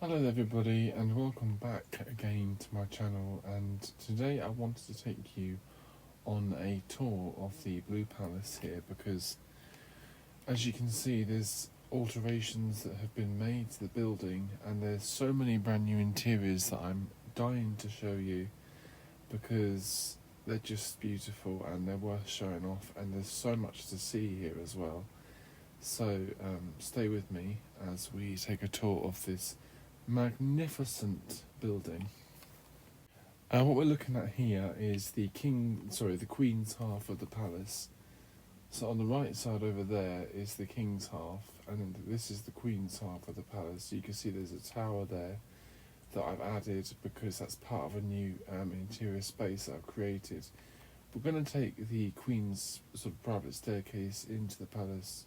Hello everybody and welcome back again to my channel, and today I wanted to take you on a tour of the Blue Palace here because as you can see there's alterations that have been made to the building and there's so many brand new interiors that I'm dying to show you because they're just beautiful and they're worth showing off, and there's so much to see here as well. So stay with me as we take a tour of this magnificent building. What we're looking at here is the Queen's half of the palace. So on the right side over there is the King's half, and then this is the Queen's half of the palace. So you can see there's a tower there that I've added because that's part of a new interior space that I've created. We're going to take the Queen's sort of private staircase into the palace,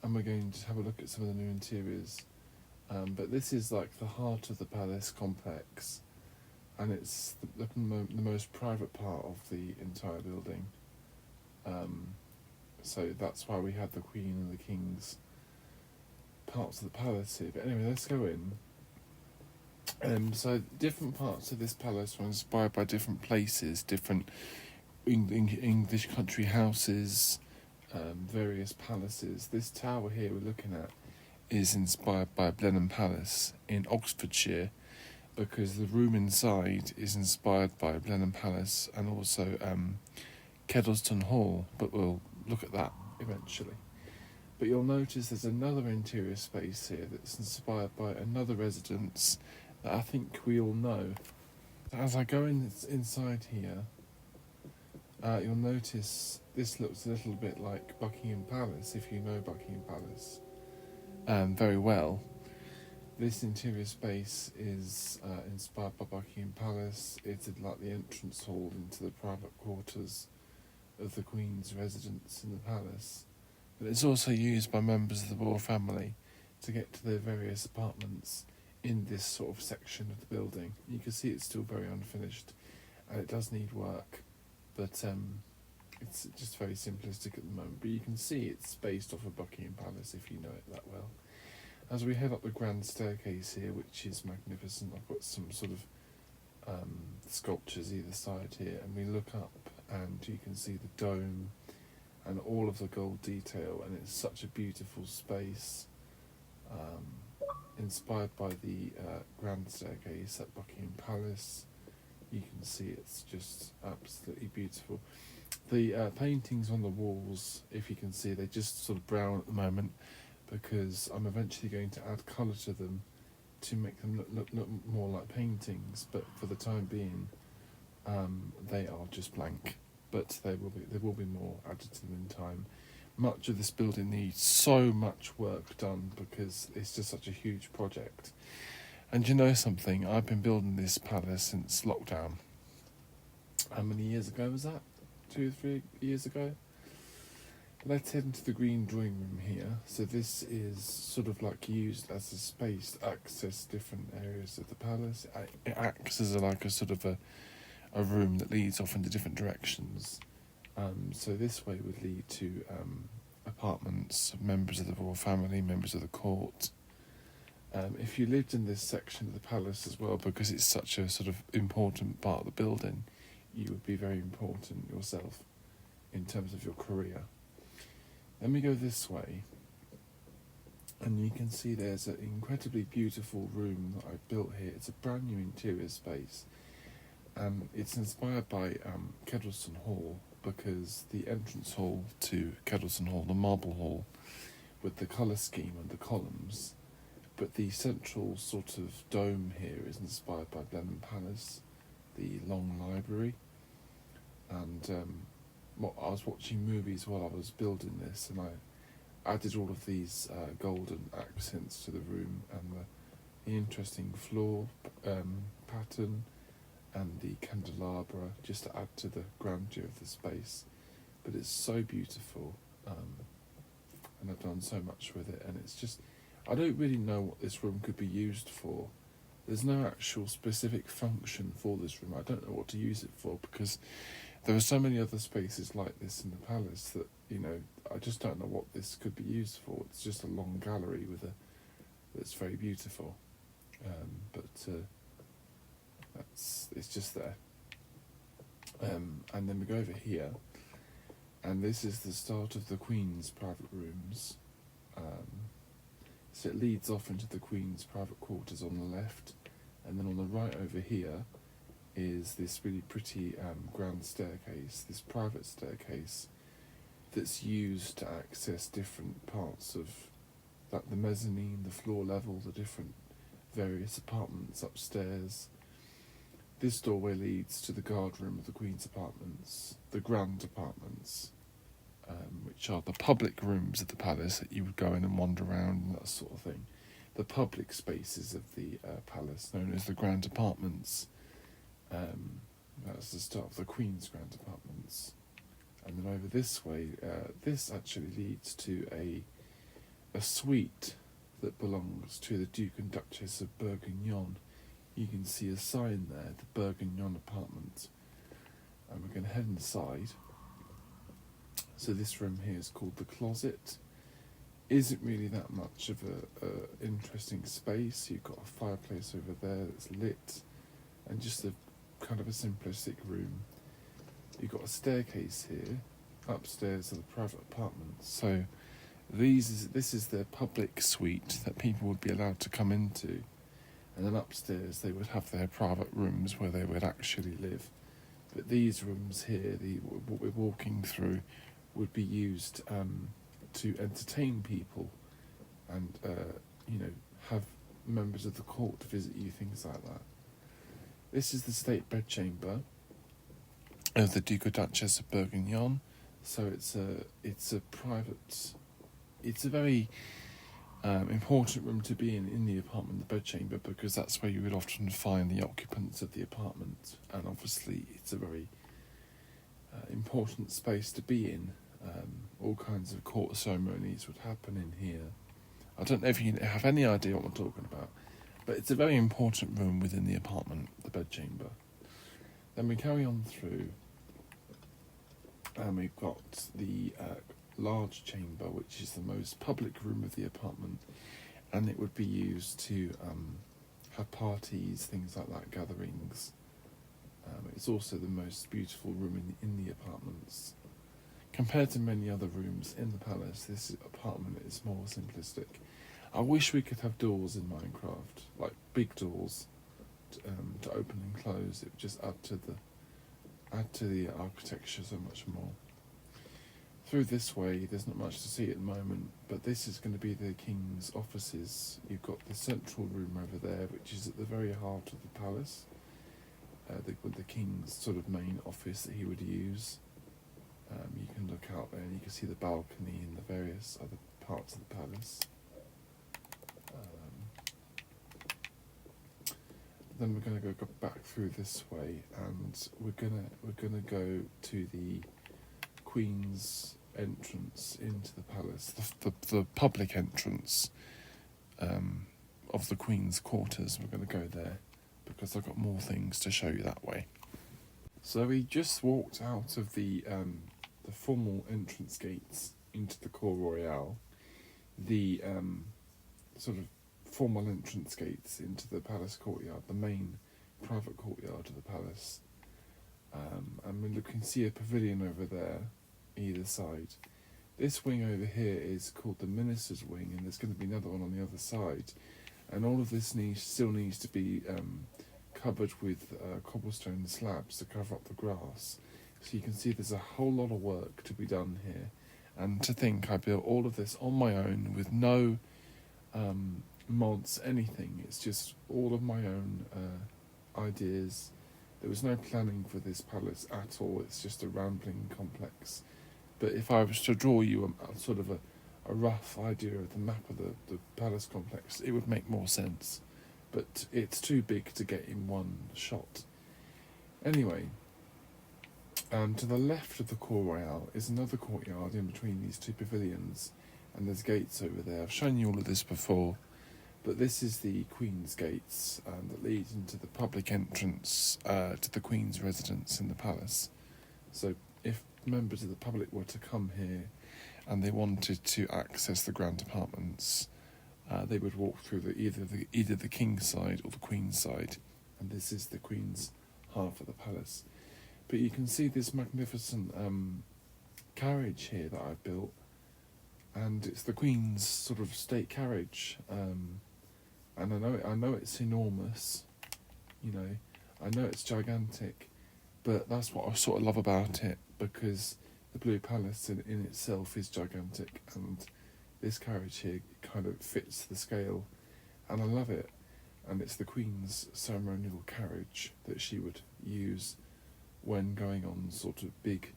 and we're going to have a look at some of the new interiors. But this is like the heart of the palace complex, and it's the most private part of the entire building. So that's why we have the Queen and the King's parts of the palace here. But anyway, let's go in. So different parts of this palace were inspired by different places, different English country houses, various palaces. This tower here we're looking at is inspired by Blenheim Palace in Oxfordshire, because the room inside is inspired by Blenheim Palace and also Kedleston Hall, but we'll look at that eventually. But you'll notice there's another interior space here that's inspired by another residence that I think we all know. As I go inside here, you'll notice this looks a little bit like Buckingham Palace, if you know Buckingham Palace very well. This interior space is inspired by Buckingham Palace. It's like the entrance hall into the private quarters of the Queen's residence in the palace. But it's also used by members of the royal family to get to their various apartments in this sort of section of the building. You can see it's still very unfinished and it does need work, but it's just very simplistic at the moment. But you can see it's based off of Buckingham Palace if you know it that well. As we head up the grand staircase here, which is magnificent, I've got some sort of sculptures either side here, and we look up and you can see the dome and all of the gold detail, and it's such a beautiful space, inspired by the grand staircase at Buckingham Palace. You can see it's just absolutely beautiful. The paintings on the walls, if you can see, they're just sort of brown at the moment, because I'm eventually going to add colour to them to make them look more like paintings. But for the time being, they are just blank. But there will be more added to them in time. Much of this building needs so much work done because it's just such a huge project. And you know something? I've been building this palace since lockdown. How many years ago was that? 2 or 3 years ago? Let's head into the green drawing room here. So this is sort of like used as a space to access different areas of the palace. It acts as a sort of a room that leads off into different directions. So this way would lead to apartments of members of the royal family, members of the court. If you lived in this section of the palace as well, because it's such a sort of important part of the building, you would be very important yourself in terms of your career. Let me go this way, and you can see there's an incredibly beautiful room that I've built here. It's a brand new interior space, and it's inspired by Kedleston Hall, because the entrance hall to Kedleston Hall, the marble hall, with the colour scheme and the columns, but the central sort of dome here is inspired by Blenheim Palace, the long library, and I was watching movies while I was building this, and I added all of these golden accents to the room, and the interesting floor pattern and the candelabra, just to add to the grandeur of the space. But it's so beautiful, and I've done so much with it, and it's just, I don't really know what this room could be used for. There's no actual specific function for this room. I don't know what to use it for, because there are so many other spaces like this in the palace that, I just don't know what this could be used for. It's just a long gallery that's very beautiful. it's just there. And then we go over here, and this is the start of the Queen's private rooms. So it leads off into the Queen's private quarters on the left, and then on the right over here is this really pretty grand staircase, this private staircase that's used to access different parts of like the mezzanine, the floor level, the different various apartments upstairs. This doorway leads to the guard room of the Queen's apartments, the grand apartments, which are the public rooms of the palace that you would go in and wander around and that sort of thing. The public spaces of the palace, known as the grand apartments. That's the start of the Queen's grand apartments. And then over this way, this actually leads to a suite that belongs to the Duke and Duchess of Bourguignon. You can see a sign there, the Bourguignon apartment. And we're going to head inside. So this room here is called the closet. Isn't really that much of a interesting space. You've got a fireplace over there that's lit, and just a kind of a simplistic room. You've got a staircase here, upstairs to the private apartments. So this is their public suite that people would be allowed to come into, and then upstairs they would have their private rooms where they would actually live. But these rooms here, what we're walking through, would be used to entertain people and have members of the court visit you, things like that. This is the state bedchamber of the Duke or Duchess of Bourguignon. So it's a private, it's a very important room to be in the apartment, the bedchamber, because that's where you would often find the occupants of the apartment, and obviously it's a very important space to be in. All kinds of court ceremonies would happen in here. I don't know if you have any idea what I'm talking about, but it's a very important room within the apartment, the bedchamber. Then we carry on through, and we've got the large chamber, which is the most public room of the apartment, and it would be used to have parties, things like that, gatherings. It's also the most beautiful room in the apartments. Compared to many other rooms in the palace, this apartment is more simplistic. I wish we could have doors in Minecraft, like big doors, to open and close. It would just add to the architecture so much more. Through this way, there's not much to see at the moment, but this is going to be the King's offices. You've got the central room over there, which is at the very heart of the palace. The King's sort of main office that he would use. You can look out there and you can see the balcony and the various other parts of the palace. Then we're going to go back through this way, and we're gonna go to the Queen's entrance into the palace, the public entrance of the Queen's quarters. We're going to go there because I've got more things to show you that way. So we just walked out of the formal entrance gates into the Cour Royale, the sort of formal entrance gates into the palace courtyard, the main private courtyard of the palace. And we can see a pavilion over there, either side. This wing over here is called the Minister's Wing, and there's going to be another one on the other side. And all of this still needs to be covered with cobblestone slabs to cover up the grass. So you can see there's a whole lot of work to be done here. And to think I built all of this on my own with no mods, anything. It's just all of my own ideas. There was no planning for this palace at all. It's just a rambling complex. But if I was to draw you a sort of a rough idea of the map of the palace complex, it would make more sense. But it's too big to get in one shot. Anyway, to the left of the Cour Royale is another courtyard in between these two pavilions, and there's gates over there. I've shown you all of this before, but this is the Queen's Gates that lead into the public entrance to the Queen's residence in the palace. So if members of the public were to come here and they wanted to access the grand apartments, They would walk through either the king's side or the queen's side, and this is the queen's half of the palace. But you can see this magnificent carriage here that I've built, and it's the queen's sort of state carriage. And I know it's enormous, you know, I know it's gigantic, but that's what I sort of love about it, because the Blue Palace in itself is gigantic, and this carriage here kind of fits the scale, and I love it. And it's the Queen's ceremonial carriage that she would use when going on sort of big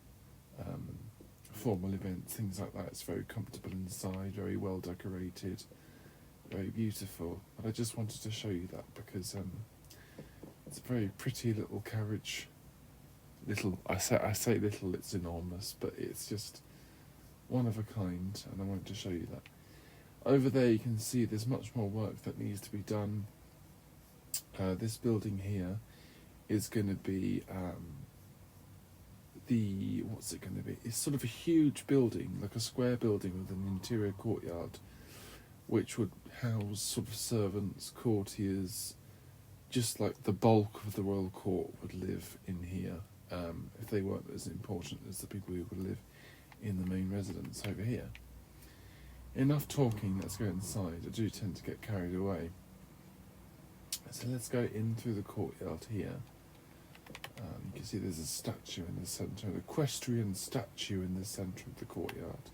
formal events, things like that. It's very comfortable inside, very well decorated, very beautiful. But I just wanted to show you that because it's a very pretty little carriage. I say little, it's enormous, but it's just one of a kind, and I wanted to show you that. Over there you can see there's much more work that needs to be done. This building here is going to be what's it going to be? It's sort of a huge building, like a square building with an interior courtyard, which would house sort of servants, courtiers, just like the bulk of the royal court would live in here, if they weren't as important as the people who would live in the main residence over here. Enough talking, let's go inside. I do tend to get carried away. So let's go in through the courtyard here. You can see there's a statue in the centre, an equestrian statue in the centre of the courtyard.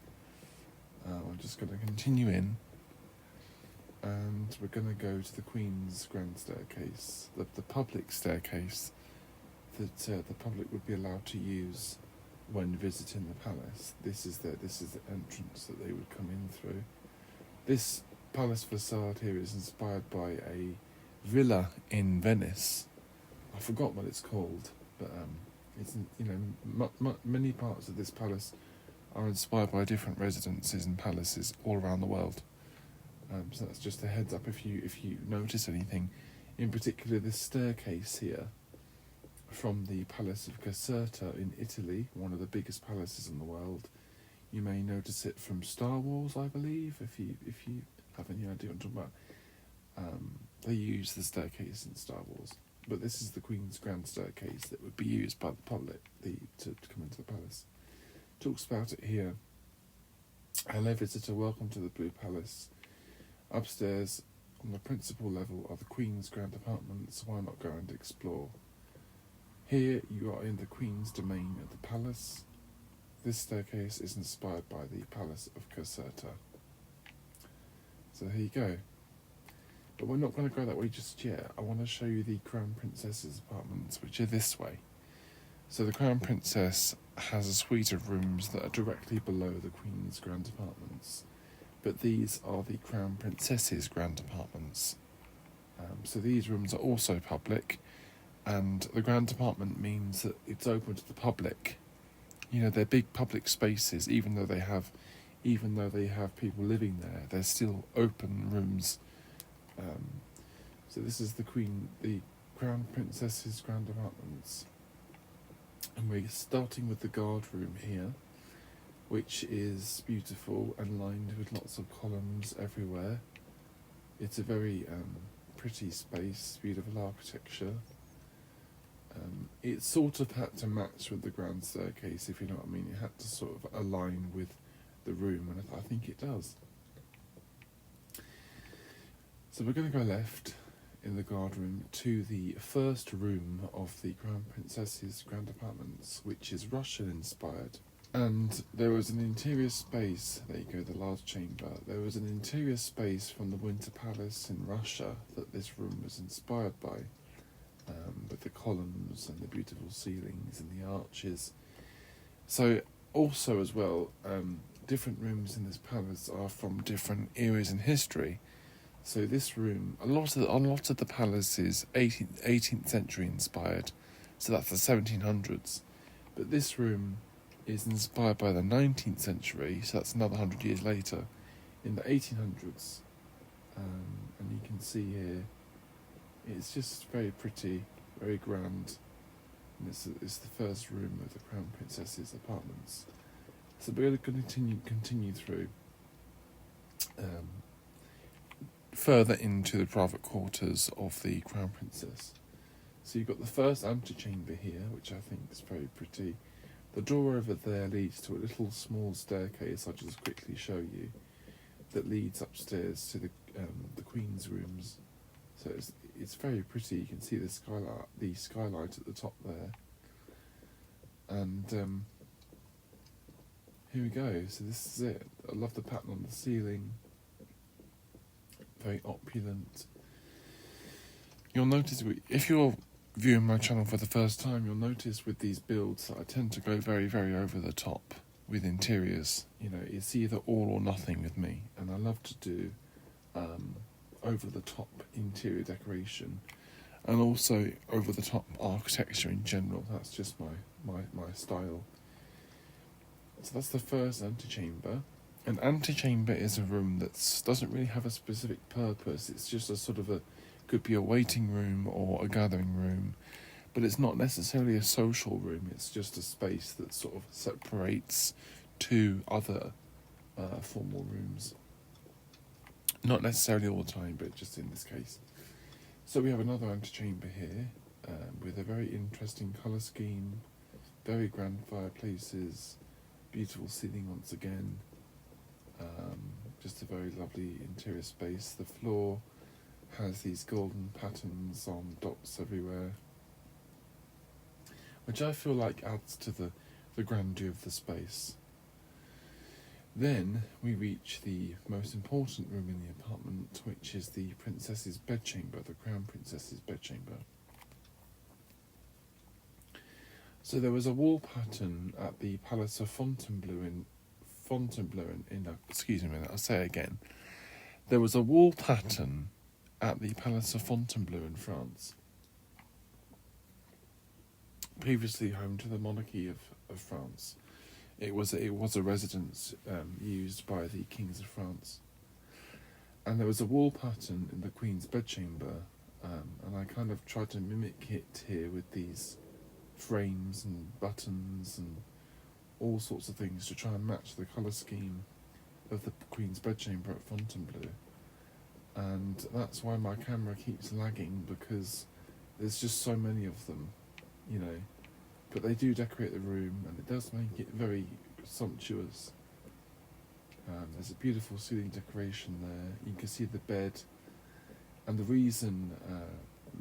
I'm just going to continue in, and we're going to go to the Queen's grand staircase, the public staircase that the public would be allowed to use when visiting the palace. This is the entrance that they would come in through. This palace facade here is inspired by a villa in Venice. I forgot what it's called, but it's, you know, many parts of this palace are inspired by different residences and palaces all around the world. So that's just a heads up if you notice anything. In particular, this staircase here from the Palace of Caserta in Italy, one of the biggest palaces in the world. You may notice it from Star Wars, I believe, if you have any idea what I'm talking about. They use the staircase in Star Wars, but this is the Queen's grand staircase that would be used by the public to come into the palace. Talks about it here. Hello visitor, welcome to the Blue Palace. Upstairs on the principal level are the Queen's grand apartments. Why not go and explore? Here you are in the Queen's domain at the palace. This staircase is inspired by the Palace of Caserta. So here you go. But we're not going to go that way just yet. I want to show you the Crown Princess's apartments, which are this way. So the Crown Princess has a suite of rooms that are directly below the Queen's grand apartments. But these are the Crown Princess's grand apartments. So these rooms are also public, and the grand apartment means that it's open to the public. You know, they're big public spaces, even though they have people living there, they're still open rooms. So this is the Crown Princess's grand apartments. And we're starting with the guard room here, which is beautiful and lined with lots of columns everywhere. It's a very pretty space, beautiful architecture. It sort of had to match with the grand staircase, if you know what I mean. It had to sort of align with the room, and I think it does. So we're going to go left in the guard room to the first room of the Crown Princess's grand apartments, which is Russian inspired. And there was an interior space, there you go, the large chamber. There was an interior space from the Winter Palace in Russia that this room was inspired by, with the columns and the beautiful ceilings and the arches. So also as well, different rooms in this palace are from different eras in history. So this room, a lot of the palace is 18th century inspired, so that's the 1700s. But this room is inspired by the 19th century, so that's another 100 years later, in the 1800s. And you can see here, it's just very pretty, very grand. And it's the first room of the Crown Princess's apartments. So we're going to continue through. further into the private quarters of the Crown Princess. So you've got the first antechamber here, which I think is very pretty. The door over there leads to a little small staircase, I'll just quickly show you, that leads upstairs to the Queen's rooms. So it's very pretty. You can see the skylight at the top there. And here we go. So this is it. I love the pattern on the ceiling. Very opulent. You'll notice, if you're viewing my channel for the first time, you'll notice with these builds that I tend to go very, very over the top with interiors. You know, it's either all or nothing with me, and I love to do over the top interior decoration and also over the top architecture in general. That's just my style. So that's the first antechamber. An antechamber is a room that doesn't really have a specific purpose. It's just a sort of could be a waiting room or a gathering room, but it's not necessarily a social room. It's just a space that sort of separates two other formal rooms. Not necessarily all the time, but just in this case. So we have another antechamber here with a very interesting colour scheme, very grand fireplaces, beautiful ceiling once again. Just a very lovely interior space. The floor has these golden patterns on dots everywhere, which I feel like adds to the grandeur of the space. Then we reach the most important room in the apartment, which is the princess's bedchamber, the Crown Princess's bedchamber. So there was a wall pattern at the Palace of Fontainebleau excuse me a minute, I'll say it again. There was a wall pattern at the Palace of Fontainebleau in France, previously home to the monarchy of France. It was a residence used by the kings of France, and there was a wall pattern in the Queen's bedchamber, and I kind of tried to mimic it here with these frames and buttons and all sorts of things to try and match the colour scheme of the Queen's bedchamber at Fontainebleau. And that's why my camera keeps lagging, because there's just so many of them, you know. But they do decorate the room, and it does make it very sumptuous. There's a beautiful ceiling decoration there. You can see the bed, and the reason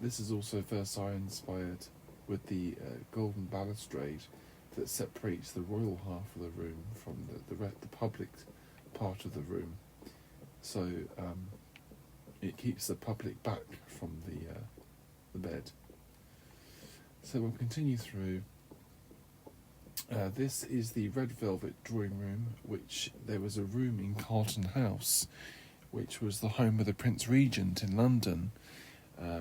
this is also Versailles inspired, with the golden balustrade that separates the royal half of the room from the public part of the room. So it keeps the public back from the bed. So we'll continue through. This is the red velvet drawing room, which there was a room in Carlton House, which was the home of the Prince Regent in London,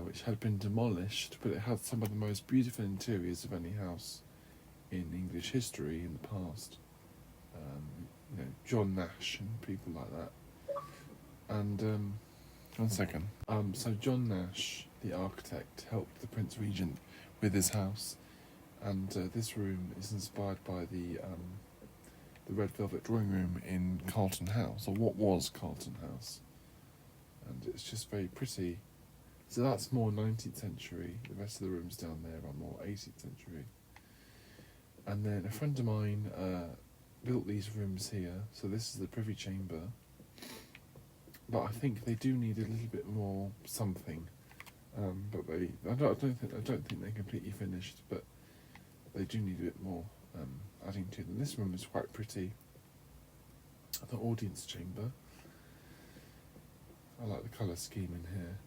which had been demolished, but it had some of the most beautiful interiors of any house in English history in the past. You know, John Nash and people like that. And one second. So John Nash, the architect, helped the Prince Regent with his house, and this room is inspired by the red velvet drawing room in Carlton House, or what was Carlton House, and it's just very pretty. So that's more 19th century. The rest of the rooms down there are more 18th century. And then a friend of mine built these rooms here. So this is the Privy Chamber. But I think they do need a little bit more something. But I don't think they're completely finished. But they do need a bit more adding to them. This room is quite pretty. The audience chamber. I like the colour scheme in here,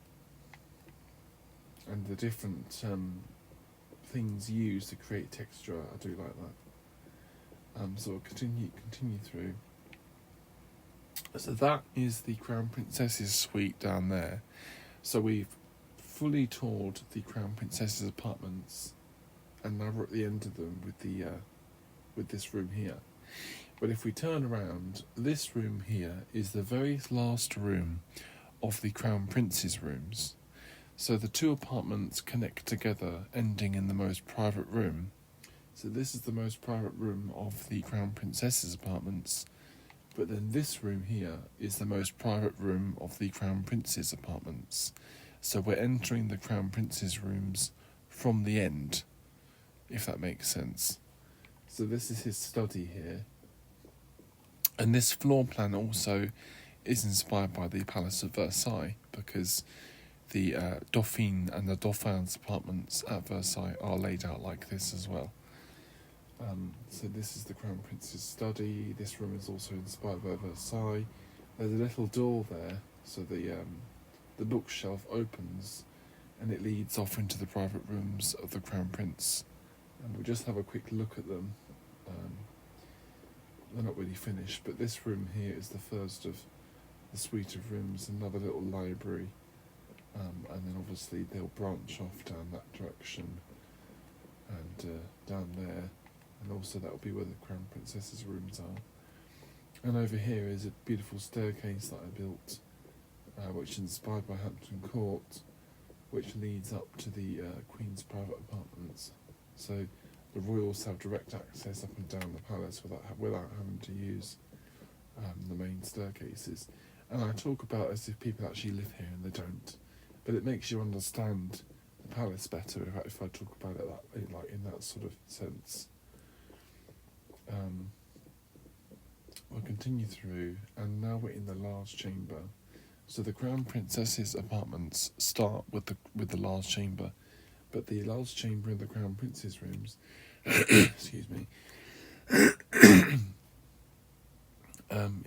and the different things used to create texture. I do like that. So we'll continue through. So that is the Crown Princess's suite down there. So we've fully toured the Crown Princess's apartments, and now we're at the end of them with this room here. But if we turn around, this room here is the very last room of the Crown Prince's rooms. So the two apartments connect together, ending in the most private room. So this is the most private room of the Crown Princess's apartments, But then this room here is the most private room of the Crown Prince's apartments. So we're entering the Crown Prince's rooms from the end, if that makes sense. So this is his study here. And this floor plan also is inspired by the Palace of Versailles, because the Dauphine and the Dauphin's apartments at Versailles are laid out like this as well. So this is the Crown Prince's study. This room is also inspired by Versailles. There's a little door there, so the bookshelf opens and it leads off into the private rooms of the Crown Prince. And we'll just have a quick look at them. They're not really finished, but this room here is the first of the suite of rooms, another little library, and then obviously they'll branch off down that direction and down there, and also that'll be where the Crown Princess's rooms are. And over here is a beautiful staircase that I built, which is inspired by Hampton Court, which leads up to the Queen's private apartments. So the royals have direct access up and down the palace without having to use the main staircases. And I talk about it as if people actually live here, and they don't. But it makes you understand the palace better if I talk about it in that sort of sense. We'll continue through, and now we're in the large chamber. So the Crown Princess's apartments start with the large chamber, but the large chamber in the Crown Prince's rooms, excuse me,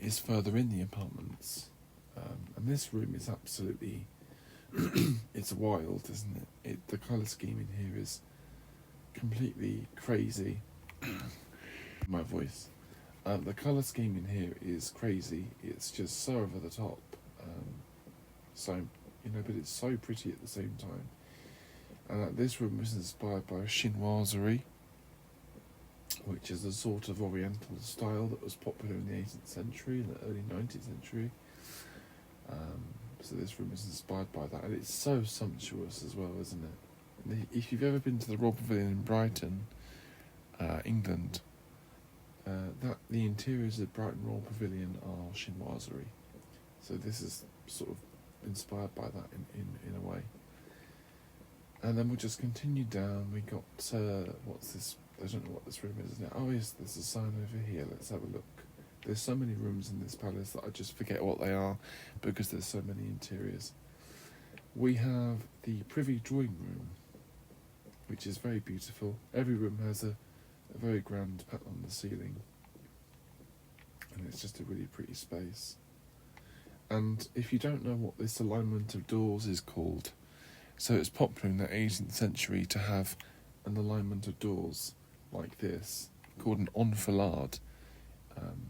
is further in the apartments. And this room is absolutely, it's wild, isn't it? The colour scheme in here is completely crazy. My voice. The colour scheme in here is crazy. It's just so over the top. But it's so pretty at the same time. And this room was inspired by chinoiserie, which is a sort of oriental style that was popular in the 18th century, and the early 19th century. So this room is inspired by that, and it's so sumptuous as well, isn't it? And if you've ever been to the Royal Pavilion in Brighton, England, the interiors of Brighton Royal Pavilion are chinoiserie. So this is sort of inspired by that in a way. And then we'll just continue down. We got, what's this? I don't know what this room is now. Oh yes, there's a sign over here. Let's have a look. There's so many rooms in this palace that I just forget what they are because there's so many interiors. We have the Privy Drawing Room, which is very beautiful. Every room has a very grand pattern on the ceiling, and it's just a really pretty space. And if you don't know what this alignment of doors is called, so it's popular in the 18th century to have an alignment of doors like this, called an enfilade,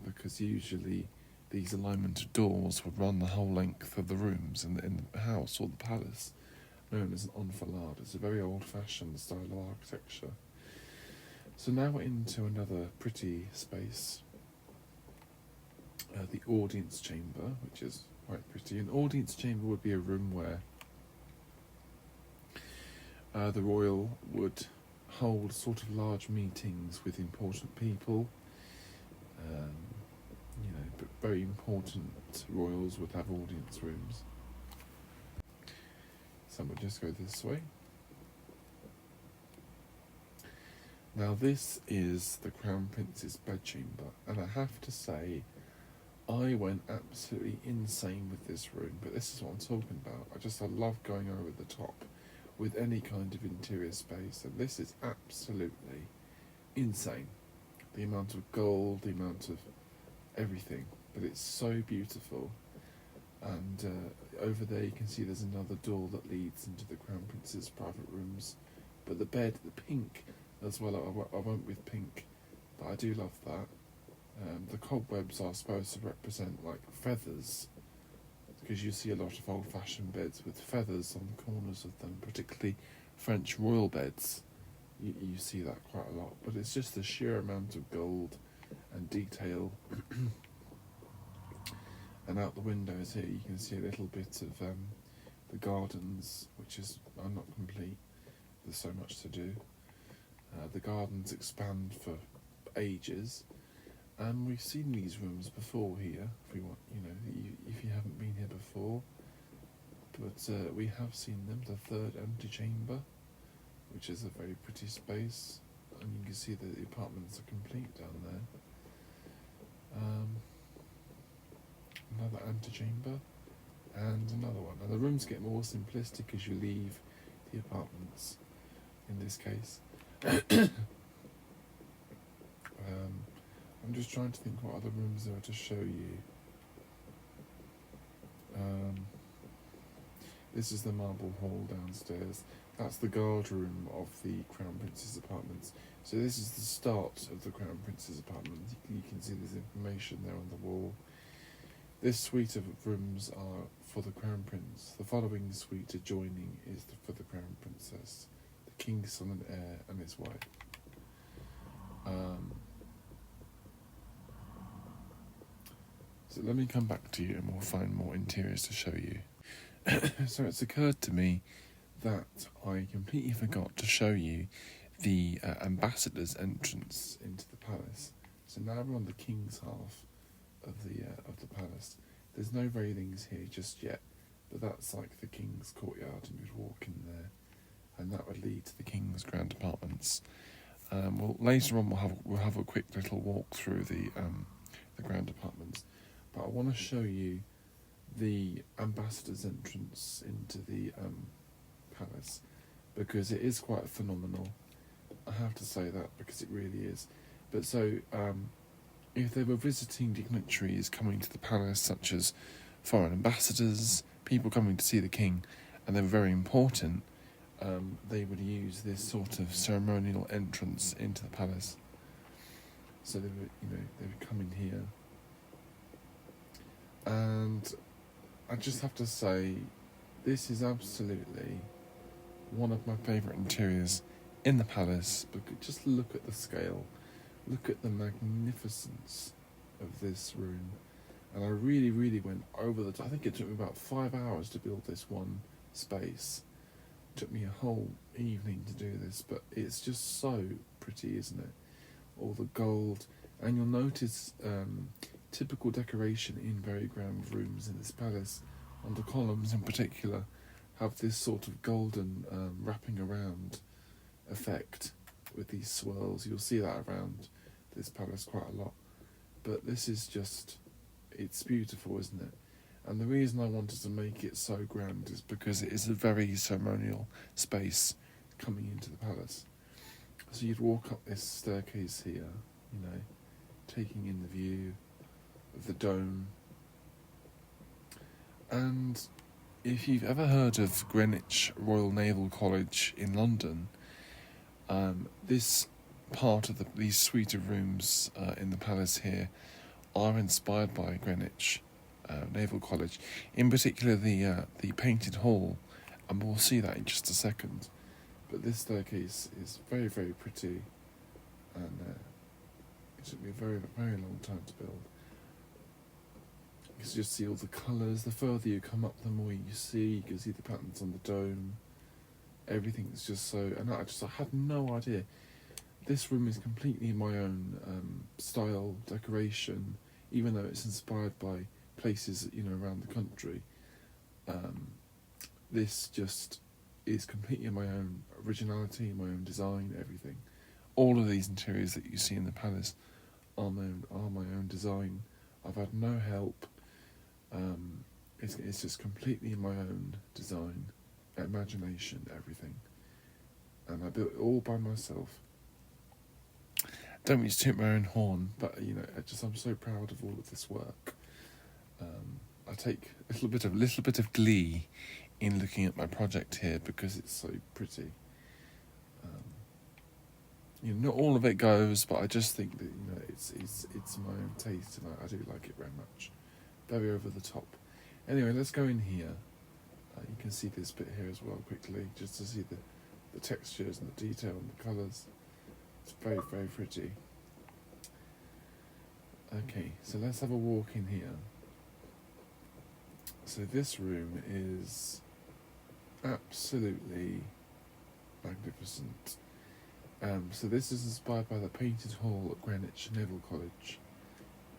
because usually these alignment of doors would run the whole length of the rooms in the house or the palace, known as an enfilade. It's a very old-fashioned style of architecture. So now we're into another pretty space, the audience chamber, which is quite pretty. An audience chamber would be a room where the royal would hold sort of large meetings with important people. But very important royals would have audience rooms. So we'll just go this way. Now this is the Crown Prince's bedchamber, and I have to say, I went absolutely insane with this room, but this is what I'm talking about. I love going over the top with any kind of interior space, and this is absolutely insane. The amount of gold, the amount of everything, but it's so beautiful. And over there you can see there's another door that leads into the Crown Prince's private rooms, but the bed, the pink as well, I went with pink, but I do love that. The cobwebs are supposed to represent like feathers, because you see a lot of old-fashioned beds with feathers on the corners of them, particularly French royal beds. You see that quite a lot, but it's just the sheer amount of gold and detail. And out the windows here you can see a little bit of the gardens, which are not complete. There's so much to do. The gardens expand for ages, And we've seen these rooms before here, if we want, if you haven't been here before. But we have seen them, the third antechamber, which is a very pretty space. And you can see that the apartments are complete down there. Another antechamber, and another one. Now the rooms get more simplistic as you leave the apartments, in this case. I'm just trying to think what other rooms there are to show you. This is the marble hall downstairs. That's the guard room of the Crown Prince's apartments. So this is the start of the Crown Prince's apartment. You can see there's information there on the wall. This suite of rooms are for the Crown Prince. The following suite adjoining is for the Crown Princess, the King's son and heir, and his wife. So let me come back to you and we'll find more interiors to show you. So it's occurred to me that I completely forgot to show you the ambassador's entrance into the palace. So now we're on the king's half of the palace. There's no railings here just yet, but that's like the king's courtyard, and you'd walk in there, and that would lead to the king's grand apartments. Well, later on we'll have a quick little walk through the grand apartments, but I want to show you the ambassador's entrance into the palace, because it is quite phenomenal. I have to say that, because it really is. But so, if they were visiting dignitaries coming to the palace, such as foreign ambassadors, people coming to see the king, and they were very important, they would use this sort of ceremonial entrance into the palace. So they would come in here, and I just have to say, this is absolutely one of my favourite interiors in the palace. But just look at the scale, look at the magnificence of this room. And I really, really went over the top. I think it took me about 5 hours to build this one space. It took me a whole evening to do this, but it's just so pretty, isn't it? All the gold, and you'll notice typical decoration in very grand rooms in this palace, and the columns in particular have this sort of golden wrapping around effect with these swirls. You'll see that around this palace quite a lot. But this is just, it's beautiful, isn't it? And the reason I wanted to make it so grand is because it is a very ceremonial space coming into the palace. So you'd walk up this staircase here, taking in the view of the dome. And if you've ever heard of Greenwich Royal Naval College in London, this part of these suite of rooms in the palace here are inspired by Greenwich Naval College, in particular the painted hall, and we'll see that in just a second. But this staircase is very, very pretty, and it took me a very, very long time to build. You can just see all the colours. The further you come up, the more you see. You can see the patterns on the dome. Everything's just so... And I had no idea. This room is completely my own style, decoration, even though it's inspired by places, around the country. This just is completely my own originality, my own design, everything. All of these interiors that you see in the palace are my own design. I've had no help. It's just completely my own design, imagination, everything. And I built it all by myself. Don't mean to toot my own horn, but I'm so proud of all of this work. I take a little bit of glee in looking at my project here because it's so pretty. Not all of it goes, but I just think that it's my own taste, and I do like it very much. Very over the top. Anyway, let's go in here. You can see this bit here as well quickly, just to see the textures and the detail and the colours. It's very, very pretty. Okay, so let's have a walk in here. So this room is absolutely magnificent. So this is inspired by the painted hall at Greenwich Naval College.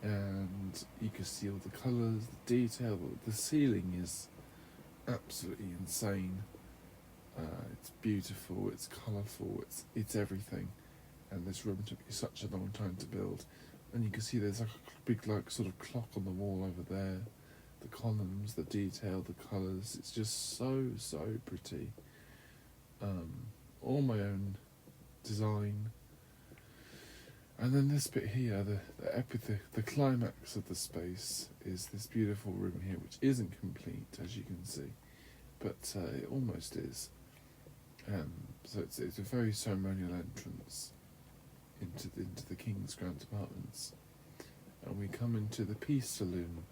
and you can see all the colours, the detail. The ceiling is absolutely insane. It's beautiful, it's colourful, it's everything. And this room took me such a long time to build. And you can see there's like a big sort of clock on the wall over there. The columns, the detail, the colours. It's just so pretty. All my own design. And then this bit here, the climax of the space is this beautiful room here, which isn't complete, as you can see, but it almost is. So it's a very ceremonial entrance into the King's Grand Apartments, and we come into the Peace Saloon,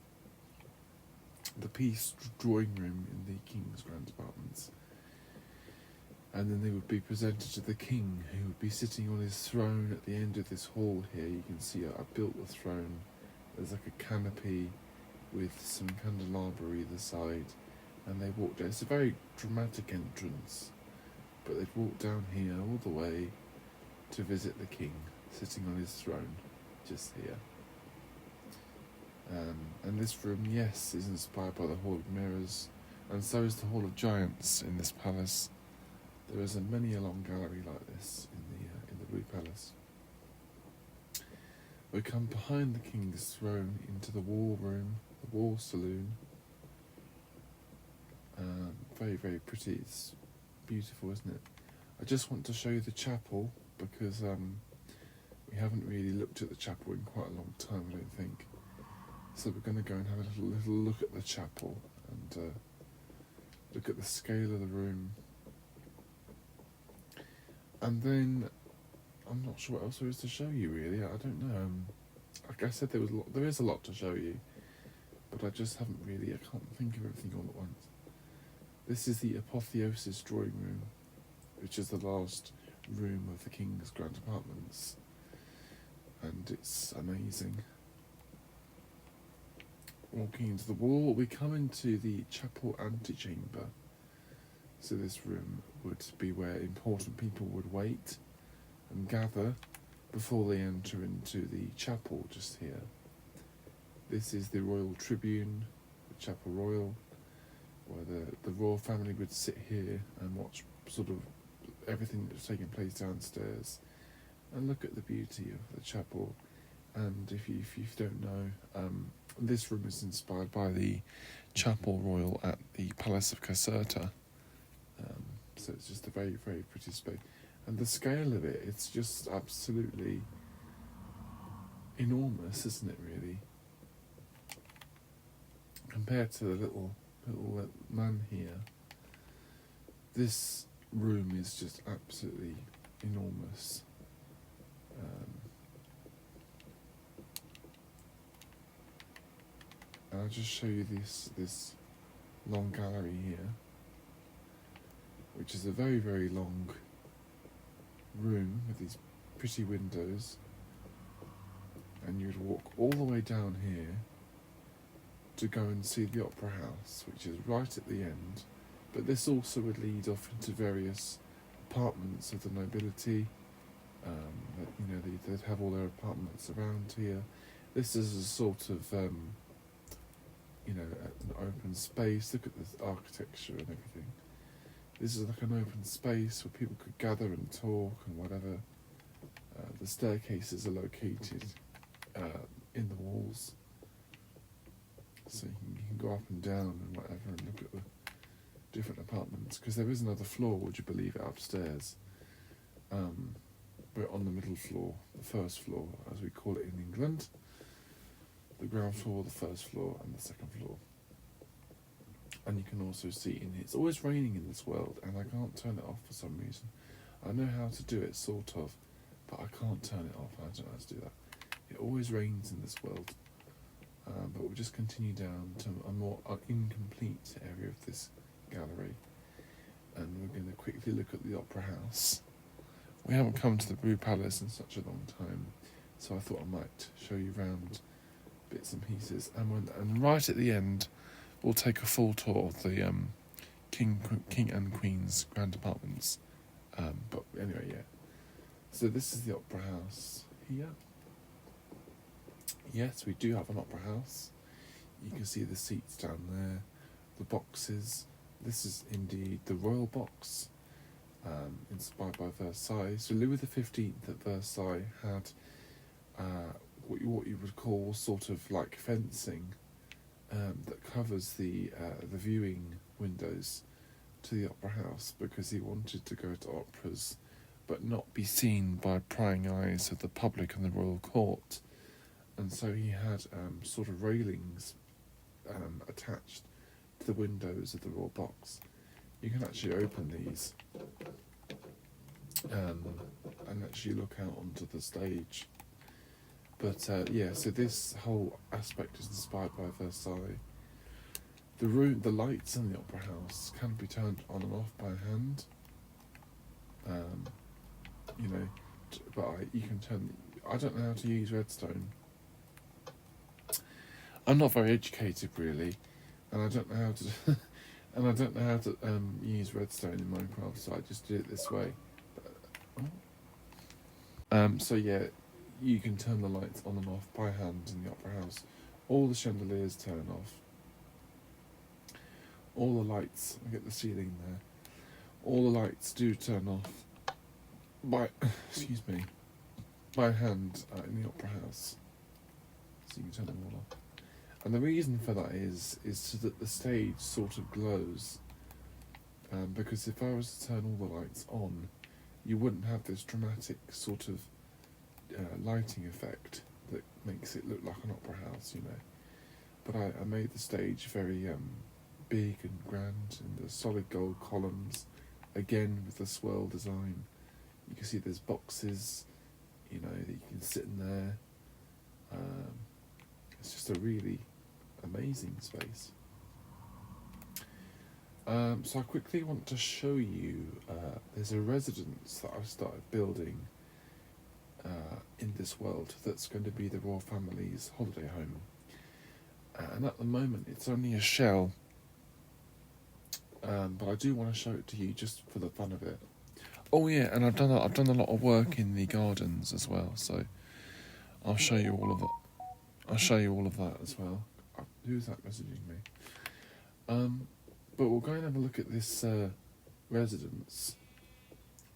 the Peace drawing room in the King's Grand Apartments. And then they would be presented to the king, who would be sitting on his throne at the end of this hall here. You can see I built the throne. There's like a canopy with some candelabra either side, and they walk down. It's a very dramatic entrance, but they'd walk down here all the way to visit the king, sitting on his throne, just here. And this room, yes, is inspired by the Hall of Mirrors, and so is the Hall of Giants in this palace. There is many a long gallery like this in the Blue Palace. We come behind the king's throne into the war room, the war saloon. Very, very pretty. It's beautiful, isn't it? I just want to show you the chapel because we haven't really looked at the chapel in quite a long time, I don't think. So we're going to go and have a little look at the chapel and look at the scale of the room. And then, I'm not sure what else there is to show you, really. I don't know. Like I said, there is a lot to show you, but I just haven't really. I can't think of everything all at once. This is the Apotheosis drawing room, which is the last room of the King's Grand Apartments, and it's amazing. Walking into the wall, we come into the chapel antechamber. So this room would be where important people would wait and gather before they enter into the chapel just here. This is the Royal Tribune, the Chapel Royal, where the royal family would sit here and watch sort of everything that's taking place downstairs and look at the beauty of the chapel. And if you don't know, this room is inspired by the Chapel Royal at the Palace of Caserta. So it's just a very, very pretty space. And the scale of it, it's just absolutely enormous, isn't it, really? Compared to the little man here, this room is just absolutely enormous. And I'll just show you this long gallery here, which is a very, very long room with these pretty windows, and you'd walk all the way down here to go and see the Opera House, which is right at the end, but this also would lead off into various apartments of the nobility. They'd have all their apartments around here. This is a sort of an open space. Look at the architecture and everything. This is like an open space where people could gather and talk and whatever. The staircases are located in the walls, so you can go up and down and whatever and look at the different apartments, because there is another floor, would you believe it, upstairs. We're on the middle floor, the first floor, as we call it in England. The ground floor, the first floor, and the second floor. And you can also see in here, it's always raining in this world, and I can't turn it off for some reason. I know how to do it, sort of, but I can't turn it off. I don't know how to do that. It always rains in this world. But we'll just continue down to a more incomplete area of this gallery, and we're going to quickly look at the Opera House. We haven't come to the Blue Palace in such a long time, so I thought I might show you around bits and pieces. And right at the end, we'll take a full tour of the King and Queen's Grand Apartments. But anyway, yeah. So this is the Opera House here. Yes, we do have an opera house. You can see the seats down there, the boxes. This is indeed the royal box, inspired by Versailles. So Louis XV at Versailles had what you would call sort of like fencing that covers the viewing windows to the opera house, because he wanted to go to operas but not be seen by prying eyes of the public and the royal court. And so he had sort of railings attached to the windows of the royal box. You can actually open these and actually look out onto the stage. But so this whole aspect is inspired by Versailles. The lights in the opera house can be turned on and off by hand. But you can turn. I don't know how to use redstone. I'm not very educated really, and I don't know how to use redstone in Minecraft, so I just did it this way. So yeah, you can turn the lights on and off by hand in the opera house. All the chandeliers turn off. All the lights, I get the ceiling there. All the lights do turn off by hand in the opera house. So you can turn them all off. And the reason for that is so that the stage sort of glows. Because if I was to turn all the lights on, you wouldn't have this dramatic sort of lighting effect that makes it look like an opera house, But I made the stage very big and grand, and the solid gold columns, again with the swirl design. You can see there's boxes, that you can sit in there. It's just a really amazing space. So I quickly want to show you, there's a residence that I've started building in this world that's going to be the royal family's holiday home. And at the moment it's only a shell, but I do want to show it to you just for the fun of it. Oh yeah, and I've done a lot of work in the gardens as well, so I'll show you all of it. I'll show you all of that as well. Who's that messaging me? But we'll go and have a look at this residence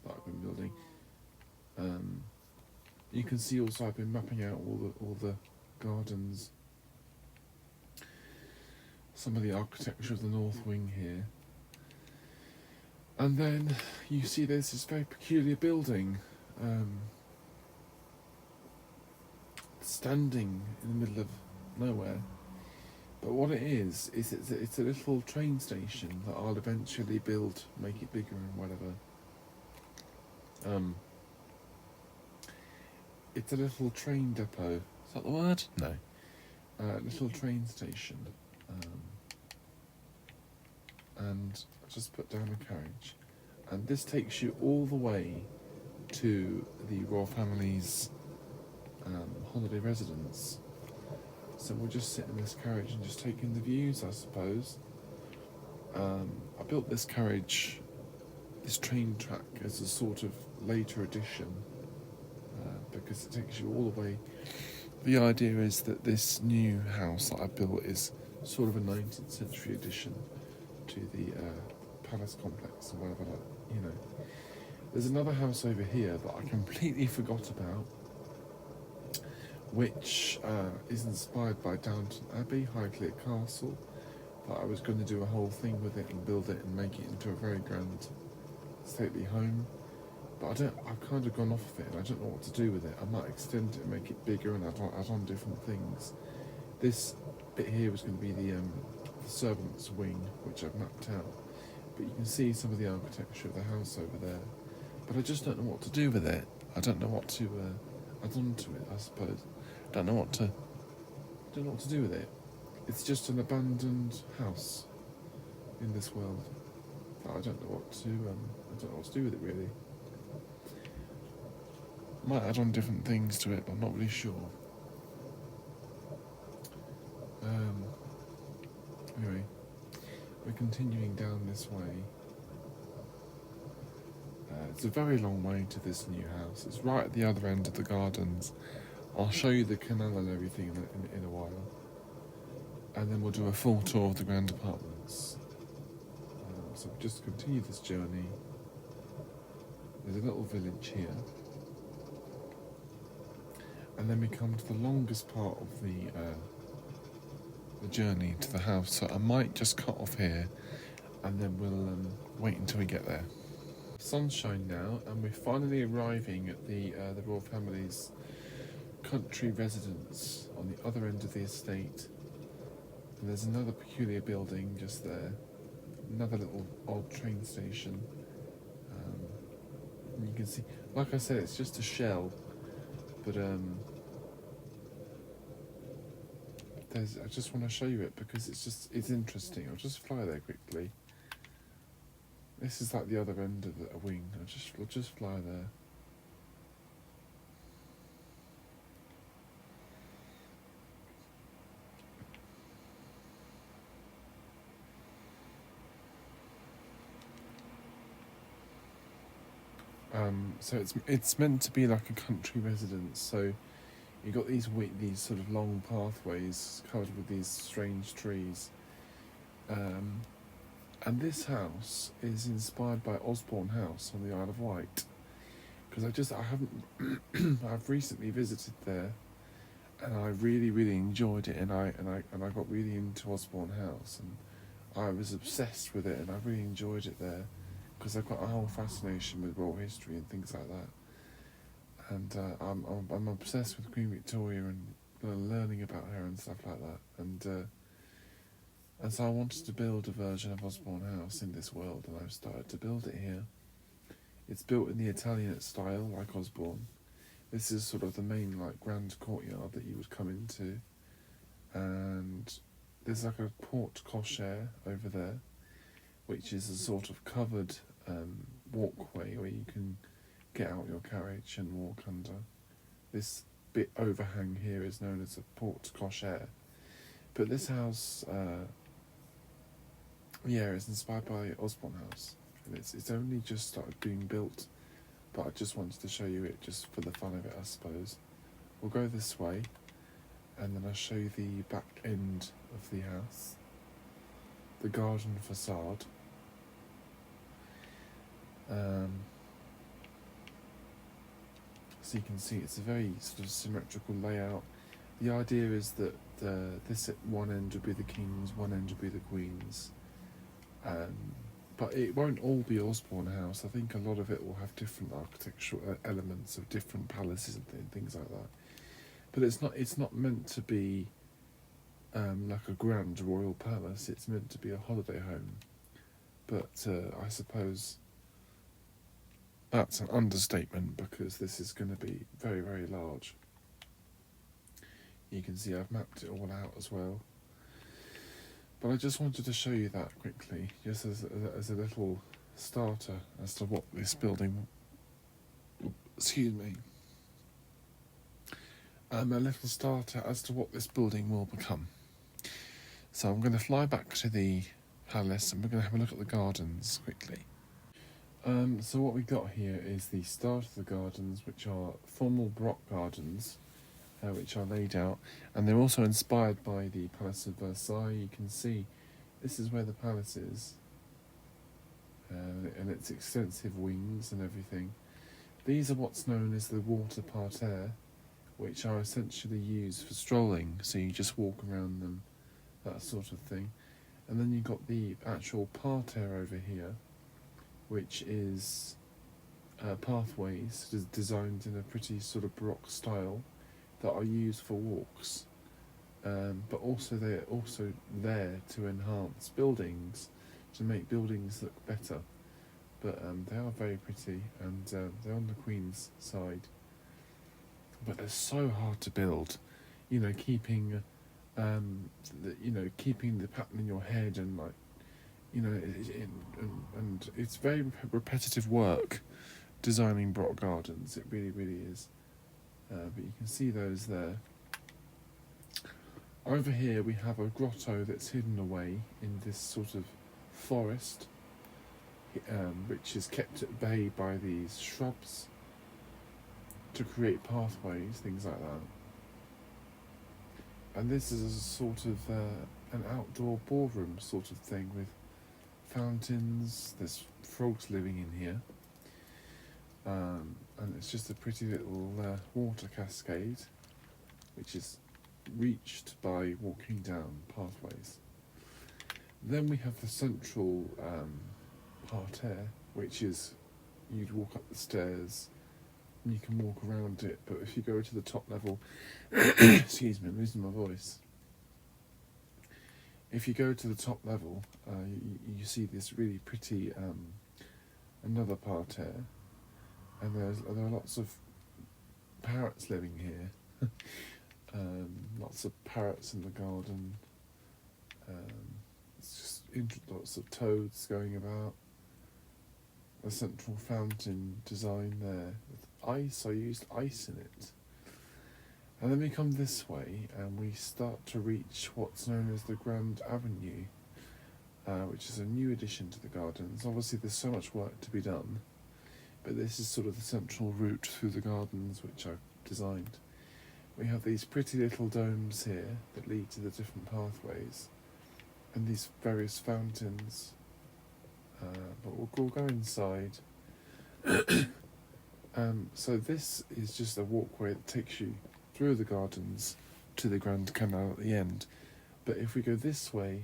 that I've been building. You can see also I've been mapping out all the gardens, some of the architecture of the north wing here. And then you see there's this very peculiar building standing in the middle of nowhere. But what it is it's a little train station that I'll eventually build, make it bigger and whatever. It's a little train depot. Is that the word? No. Little train station. And I just put down a carriage. And this takes you all the way to the royal family's holiday residence. So we'll just sit in this carriage and just take in the views, I suppose. I built this carriage, this train track, as a sort of later addition, because it takes you all the way. The idea is that this new house that I built is sort of a 19th century addition to the palace complex or whatever, There's another house over here that I completely forgot about, which is inspired by Downton Abbey, Highclere Castle. But I was going to do a whole thing with it and build it and make it into a very grand stately home. But I've kind of gone off of it and I don't know what to do with it. I might extend it and make it bigger and add on different things. This bit here was going to be the servants' wing, which I've mapped out. But you can see some of the architecture of the house over there. But I just don't know what to do with it. I don't know what to add on to it, I suppose. Don't know what to do with it. It's just an abandoned house in this world. I don't know what to do with it really. Might add on different things to it, but I'm not really sure. Anyway, we're continuing down this way. It's a very long way to this new house. It's right at the other end of the gardens. I'll show you the canal and everything in a while, and then we'll do a full tour of the grand apartments. So just continue this journey. There's a little village here, and then we come to the longest part of the journey to the house. So I might just cut off here, and then we'll wait until we get there. Sunshine now, and we're finally arriving at the royal family's country residence on the other end of the estate. And there's another peculiar building just there, another little odd train station. And you can see, like I said, it's just a shell, but I just want to show you it because it's interesting. I'll just fly there quickly. This is like the other end of a wing. We'll just fly there. So it's meant to be like a country residence. So you got these sort of long pathways covered with these strange trees. And this house is inspired by Osborne House on the Isle of Wight, because I've recently visited there, and I really enjoyed it, and I got really into Osborne House, and I was obsessed with it, and I really enjoyed it there, because I've got a whole fascination with royal history and things like that, and I'm obsessed with Queen Victoria and learning about her and stuff like that, and so I wanted to build a version of Osborne House in this world, and I've started to build it here. It's built in the Italianate style, like Osborne. This is sort of the main, like, grand courtyard that you would come into, and there's like a porte cochere over there, which is a sort of covered walkway where you can get out your carriage and walk under. This bit overhang here is known as a porte cochere. But this house, it's inspired by Osborne House. And it's only just started being built, but I just wanted to show you it just for the fun of it, I suppose. We'll go this way, and then I'll show you the back end of the house, the garden facade. So you can see it's a very sort of symmetrical layout. The idea is that this at one end would be the kings, one end would be the queens. But it won't all be Osborne House. I think a lot of it will have different architectural elements of different palaces and things like that. But it's not meant to be like a grand royal palace. It's meant to be a holiday home. But I suppose that's an understatement, because this is going to be very, very large. You can see I've mapped it all out as well. But I just wanted to show you that quickly, just as a little starter as to what this building, a little starter as to what this building will become. So I'm going to fly back to the palace, and we're going to have a look at the gardens quickly. So what we got here is the start of the gardens, which are formal Baroque gardens, which are laid out, and they're also inspired by the Palace of Versailles. You can see this is where the palace is, and its extensive wings and everything. These are what's known as the water parterre, which are essentially used for strolling, so you just walk around them, that sort of thing. And then you've got the actual parterre over here, which is pathways designed in a pretty sort of Baroque style, that are used for walks, but also they're also there to enhance buildings, to make buildings look better. But they are very pretty, and they're on the Queen's side. But they're so hard to build, keeping keeping the pattern in your head, and and it's very repetitive work designing Baroque gardens. It really, really is. But you can see those there. Over here we have a grotto that's hidden away in this sort of forest, which is kept at bay by these shrubs to create pathways, things like that. And this is a sort of an outdoor ballroom sort of thing with fountains. There's frogs living in here, and it's just a pretty little water cascade, which is reached by walking down pathways. Then we have the central parterre, which is you'd walk up the stairs and you can walk around it, but if you go to the top level, excuse me, I'm losing my voice. If you go to the top level, you see this really pretty another parterre, and there are lots of parrots living here. Lots of parrots in the garden. It's just lots of toads going about. A central fountain design there with ice. I used ice in it. And then we come this way and we start to reach what's known as the Grand Avenue, which is a new addition to the gardens. Obviously there's so much work to be done, but this is sort of the central route through the gardens which I've designed. We have these pretty little domes here that lead to the different pathways, and these various fountains, but we'll go inside. So this is just a walkway that takes you through the gardens to the Grand Canal at the end. But if we go this way,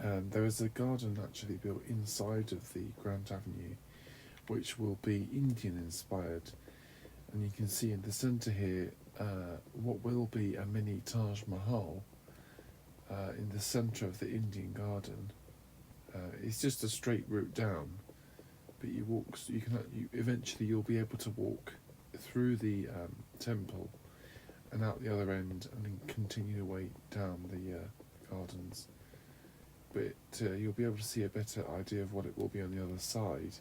there is a garden actually built inside of the Grand Avenue, which will be Indian inspired. And you can see in the centre here what will be a mini Taj Mahal in the centre of the Indian garden. It's just a straight route down, but you walk. So eventually you'll be able to walk through the temple and out the other end, and then continue your way down the gardens. But you'll be able to see a better idea of what it will be on the other side.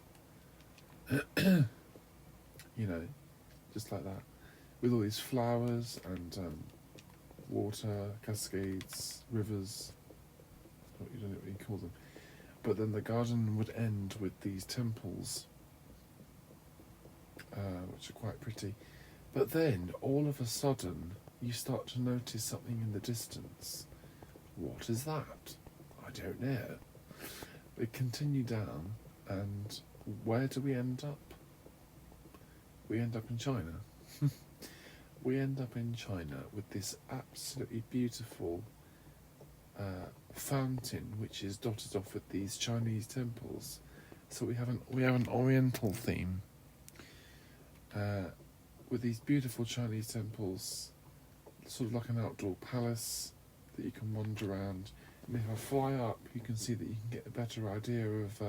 You know, just like that, with all these flowers and water, cascades, rivers. You don't know what you call them. But then the garden would end with these temples, which are quite pretty. But then, all of a sudden, you start to notice something in the distance. What is that? I don't know. We continue down, and where do we end up? We end up in China. We end up in China with this absolutely beautiful fountain, which is dotted off with these Chinese temples. So we have an Oriental theme with these beautiful Chinese temples, sort of like an outdoor palace that you can wander around. And if I fly up, you can see that you can get a better idea of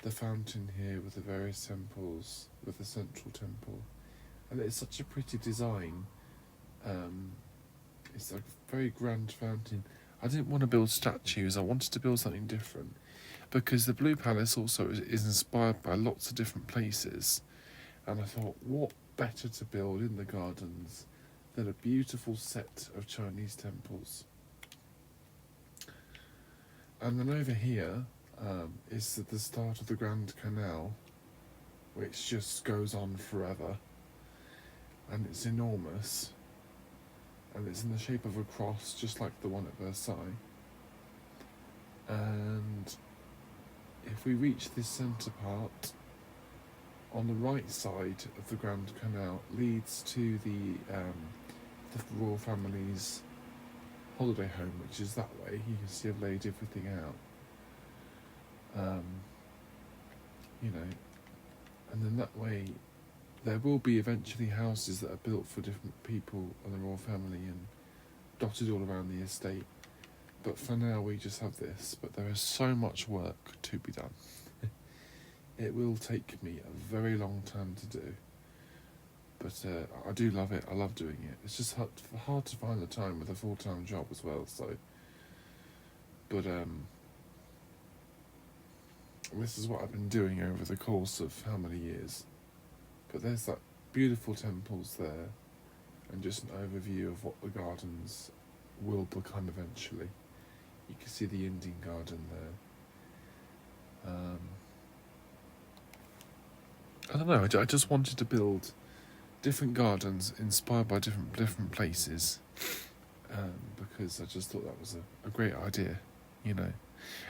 the fountain here with the various temples, with the central temple. And it's such a pretty design. It's like a very grand fountain. I didn't want to build statues, I wanted to build something different, because the Blue Palace also is inspired by lots of different places, and I thought, what better to build in the gardens than a beautiful set of Chinese temples. And then over here is the start of the Grand Canal, which just goes on forever, and it's enormous. And it's in the shape of a cross, just like the one at Versailles. And if we reach this centre part, on the right side of the Grand Canal leads to the royal family's holiday home, which is that way. You can see I've laid everything out. You know, and then that way there will be eventually houses that are built for different people and the royal family and dotted all around the estate. But for now we just have this, but there is so much work to be done. It will take me a very long time to do. But I do love it, I love doing it. It's just hard to find the time with a full-time job as well, so. But this is what I've been doing over the course of how many years. But there's that beautiful temples there, and just an overview of what the gardens will become eventually. You can see the Indian garden there. I don't know, I just wanted to build different gardens inspired by different places, because I just thought that was a great idea. You know,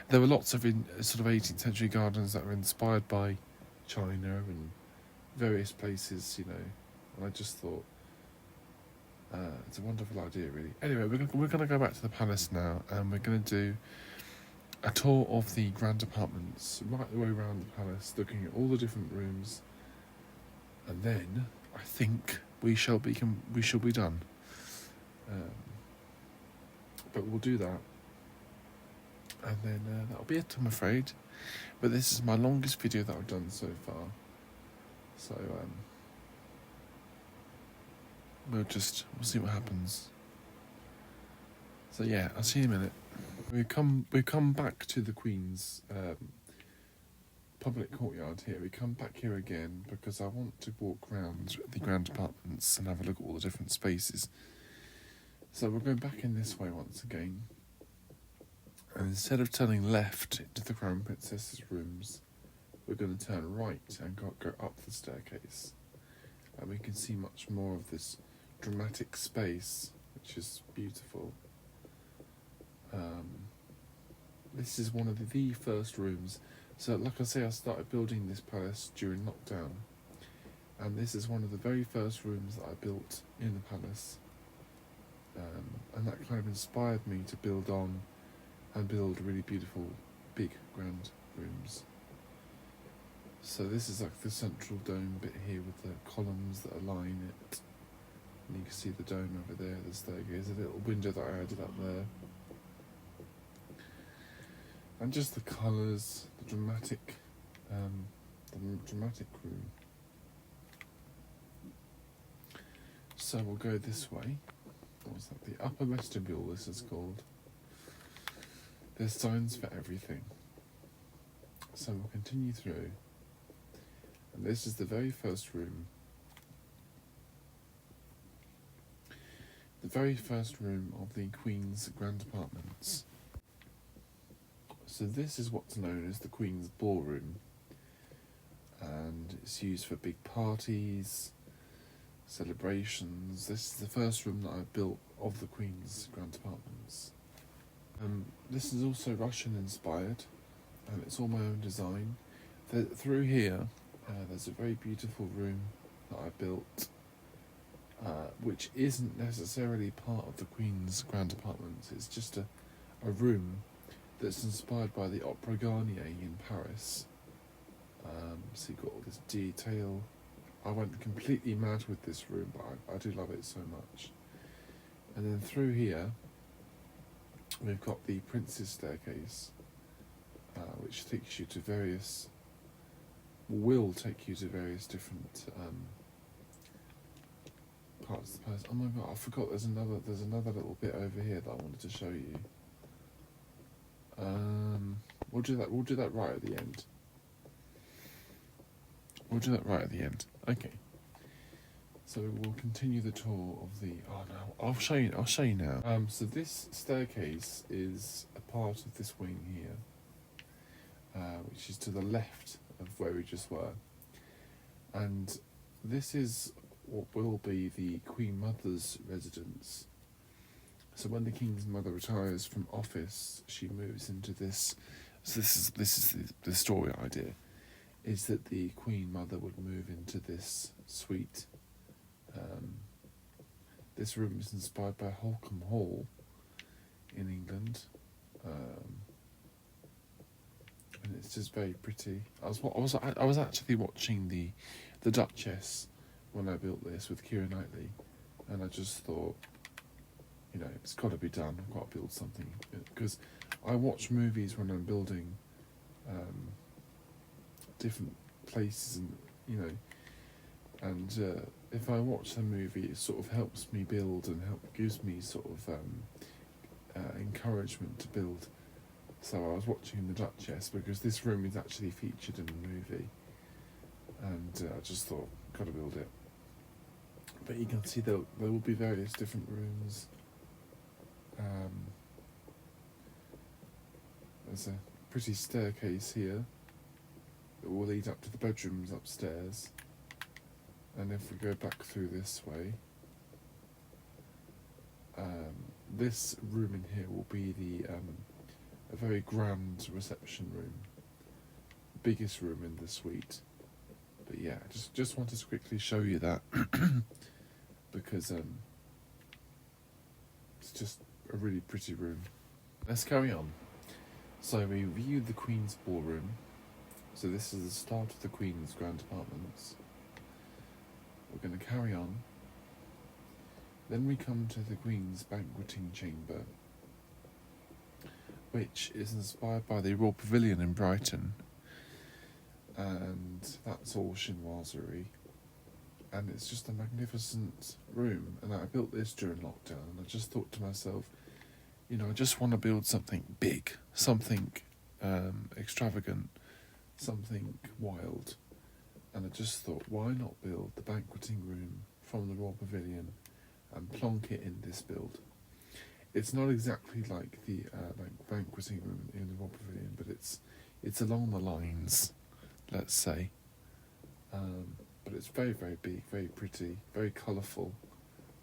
there were lots of sort of 18th century gardens that were inspired by China and various places. You know, and I just thought it's a wonderful idea, really. Anyway, we're gonna go back to the palace now, and we're gonna do a tour of the grand apartments right the way around the palace, looking at all the different rooms, and then I think we shall be done. But we'll do that, and then that'll be it, I'm afraid. But this is my longest video that I've done so far, so we'll see what happens. So yeah, I'll see you in a minute. We come back to the Queen's public courtyard here. We come back here again because I want to walk around the grand apartments and have a look at all the different spaces. So we're going back in this way once again. And instead of turning left into the Crown Princess's rooms, we're going to turn right and go up the staircase. And we can see much more of this dramatic space, which is beautiful. This is one of the first rooms. So like I say, I started building this palace during lockdown, and this is one of the very first rooms that I built in the palace, and that kind of inspired me to build on and build really beautiful big grand rooms. So this is like the central dome bit here with the columns that align it, and you can see the dome over there, the staircase, a little window that I added up there. And just the colours, the dramatic room. So we'll go this way. What's that? The upper vestibule, this is called. There's signs for everything. So we'll continue through. And this is the very first room. The very first room of the Queen's grand apartments. So this is what's known as the Queen's Ballroom, and it's used for big parties, celebrations. This is the first room that I built of the Queen's grand apartments. This is also Russian inspired, and it's all my own design. Through here, there's a very beautiful room that I built, which isn't necessarily part of the Queen's grand apartments. It's just a room that's inspired by the Opera Garnier in Paris. So you've got all this detail. I went completely mad with this room, but I do love it so much. And then through here, we've got the Prince's Staircase, which takes you to will take you to various different parts of the palace. Oh my god, I forgot there's another little bit over here that I wanted to show you. We'll do that right at the end. Okay. So we'll continue the tour of the. Oh no, I'll show you now. So this staircase is a part of this wing here, which is to the left of where we just were, and this is what will be the Queen Mother's residence. So when the King's mother retires from office, she moves into this. So this is the story idea, is that the Queen Mother would move into this suite. This room is inspired by Holkham Hall in England, and it's just very pretty. I was actually watching the Duchess when I built this with Keira Knightley, and I just thought, you know, it's got to be done. I've got to build something, because I watch movies when I'm building different places, and you know, and if I watch the movie, it sort of helps me build and gives me sort of encouragement to build. So I was watching the Duchess because this room is actually featured in the movie, and I just thought, got to build it. But you can see there will be various different rooms. There's a pretty staircase here that will lead up to the bedrooms upstairs. And if we go back through this way, this room in here will be a very grand reception room, biggest room in the suite. But yeah, just wanted to quickly show you that because it's just a really pretty room. Let's carry on. So we viewed the Queen's ballroom. So this is the start of the Queen's grand apartments. We're going to carry on. Then we come to the Queen's banqueting chamber, which is inspired by the Royal Pavilion in Brighton. And that's all chinoiserie. And it's just a magnificent room. And I built this during lockdown. And I just thought to myself, you know, I just want to build something big, something extravagant, something wild. And I just thought, why not build the banqueting room from the Royal Pavilion and plonk it in this build? It's not exactly like the banqueting room in the Royal Pavilion, but it's along the lines, let's say. But it's very, very big, very pretty, very colourful,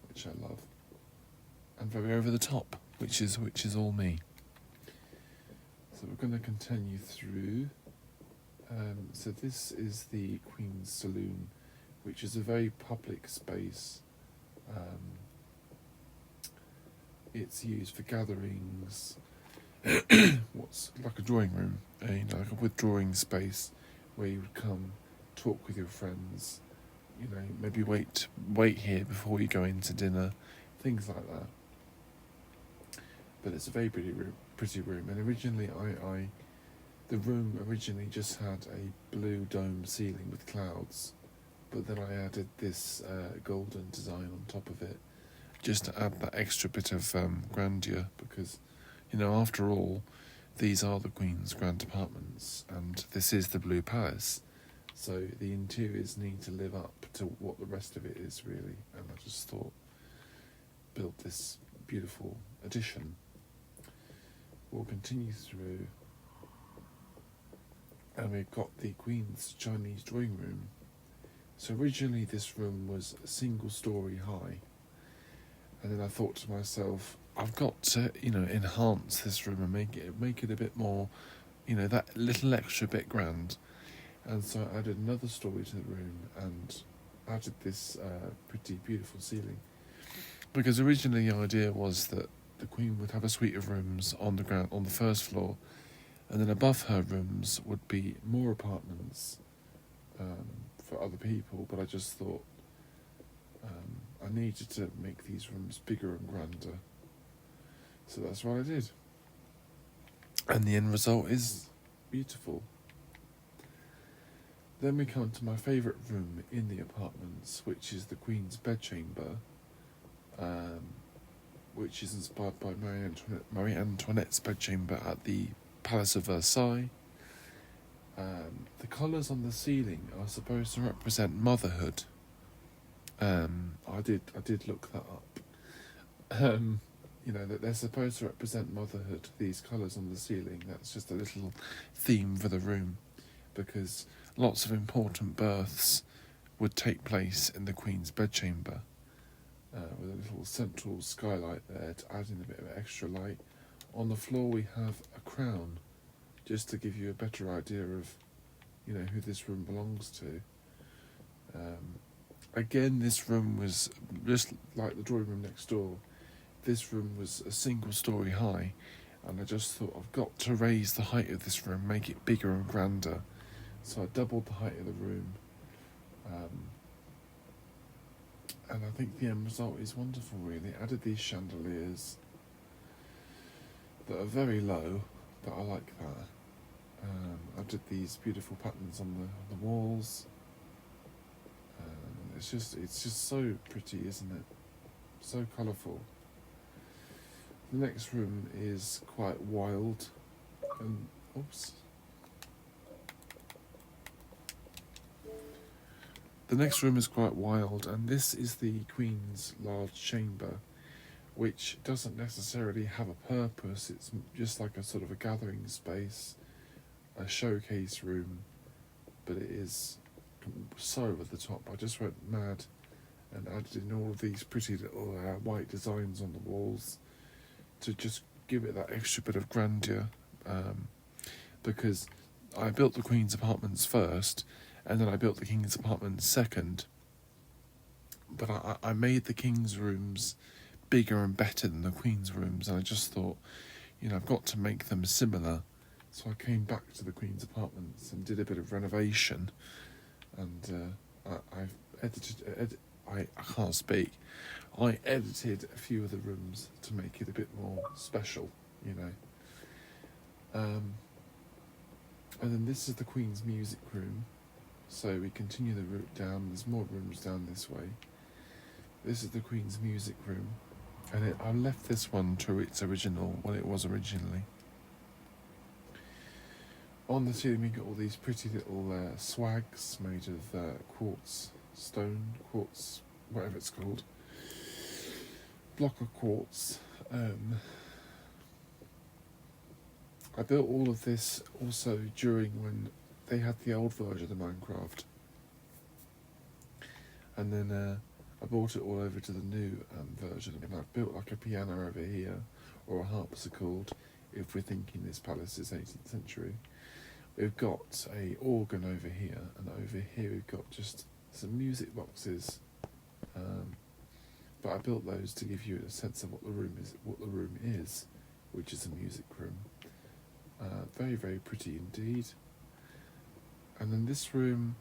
which I love, and very over the top, which is all me. So we're going to continue through. So this is the Queen's Saloon, which is a very public space. It's used for gatherings. What's like a drawing room, like a withdrawing space where you would come, talk with your friends, you know, maybe wait here before you go into dinner, things like that. But it's a very pretty room. And originally, the room originally just had a blue dome ceiling with clouds, but then I added this golden design on top of it, just to add that extra bit of grandeur, because, you know, after all, these are the Queen's grand apartments, and this is the Blue Palace, so the interiors need to live up to what the rest of it is, really, and I just thought, build this beautiful addition. We'll continue through, and we've got the Queen's Chinese drawing room. So originally this room was a single story high, and then I thought to myself, I've got to, you know, enhance this room and make it a bit more, you know, that little extra bit grand. And so I added another story to the room and added this pretty beautiful ceiling. Because originally the idea was that the Queen would have a suite of rooms on the ground, on the first floor, and then above her rooms would be more apartments for other people. But I just thought I needed to make these rooms bigger and grander. So that's what I did. And the end result is beautiful. Then we come to my favourite room in the apartments, which is the Queen's bedchamber, which is inspired by Marie Antoinette's bedchamber at the Palace of Versailles. The colours on the ceiling are supposed to represent motherhood. I did look that up. You know, that they're supposed to represent motherhood, these colours on the ceiling. That's just a little theme for the room, because lots of important births would take place in the Queen's bedchamber, with a little central skylight there to add in a bit of extra light. On the floor we have a crown, just to give you a better idea of, you know, who this room belongs to. Again, this room was just like the drawing room next door. This room was a single story high, and I just thought, I've got to raise the height of this room, make it bigger and grander. So I doubled the height of the room, and I think the end result is wonderful, really. I added these chandeliers that are very low, but I like that. I did these beautiful patterns on the walls. It's just so pretty, isn't it? So colourful. The next room is quite wild, and The next room is quite wild, and this is the Queen's large chamber, which doesn't necessarily have a purpose. It's just like a sort of a gathering space, a showcase room, but it is so over the top. I just went mad and added in all of these pretty little white designs on the walls to just give it that extra bit of grandeur. Because I built the Queen's apartments first, and then I built the King's apartments second. But I made the King's rooms bigger and better than the Queen's rooms, and I just thought, I've got to make them similar. So I came back to the Queen's apartments and did a bit of renovation, and I've edited. I can't speak. I edited a few of the rooms to make it a bit more special, And then this is the Queen's music room. So we continue the route down. There's more rooms down this way. This is the Queen's music room, and I left this one to its original, what it was originally. On the ceiling we got all these pretty little swags made of quartz, whatever it's called. Block of quartz. I built all of this also during when they had the old version of Minecraft. And then I brought it all over to the new version, and I've built like a piano over here, or a harpsichord, if we're thinking this palace is 18th century. We've got a organ over here, and over here we've got just some music boxes. But I built those to give you a sense of what the room is, which is a music room. Very, very pretty indeed. And then this room,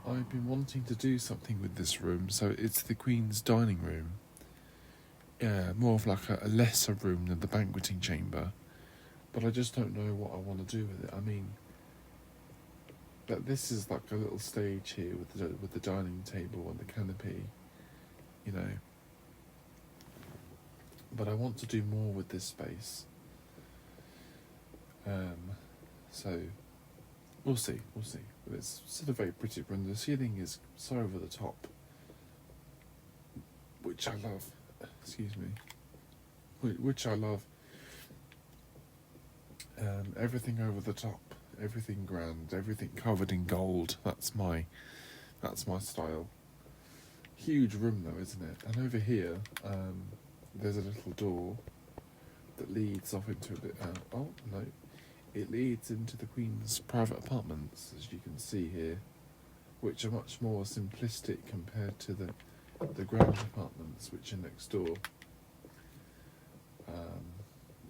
I've been wanting to do something with this room, so it's the Queen's dining room. Yeah, more of like a lesser room than the banqueting chamber. But I just don't know what I want to do with it. I mean, that this is like a little stage here with the dining table and the canopy, But I want to do more with this space. So we'll see. But it's still a very pretty room. The ceiling is so over the top, which I love. Excuse me. Which I love. Everything over the top, everything grand, everything covered in gold. That's my style. Huge room though, isn't it? And over here, there's a little door that leads off into a bit. Oh no, it leads into the Queen's private apartments, as you can see here, which are much more simplistic compared to the grand apartments, which are next door.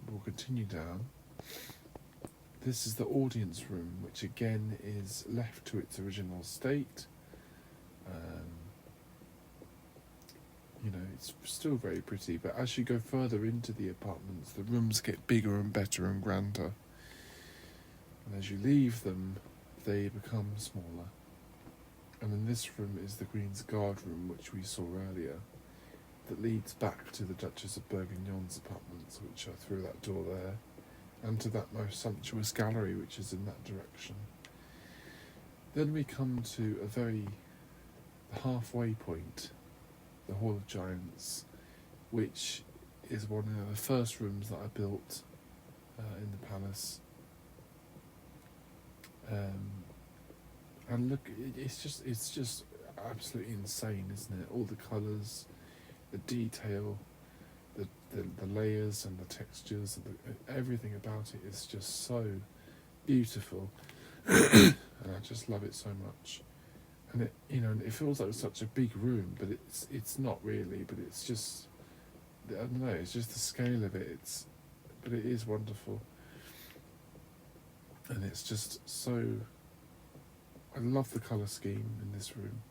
We'll continue down. This is the audience room, which again is left to its original state. It's still very pretty, but as you go further into the apartments, the rooms get bigger and better and grander. And as you leave them, they become smaller. And then this room is the Queen's guard room, which we saw earlier, that leads back to the Duchess of Burgundy's apartments, which are through that door there, and to that most sumptuous gallery, which is in that direction. Then we come to the halfway point, the Hall of Giants, which is one of the first rooms that I built in the palace. And look, it's just absolutely insane, isn't it? All the colours, the detail, the layers and the textures, and everything about it is just so beautiful. And I just love it so much. And it feels like such a big room, but it's not really. But it's just, I don't know. It's just the scale of it. But it is wonderful, and it's just so. I love the colour scheme in this room.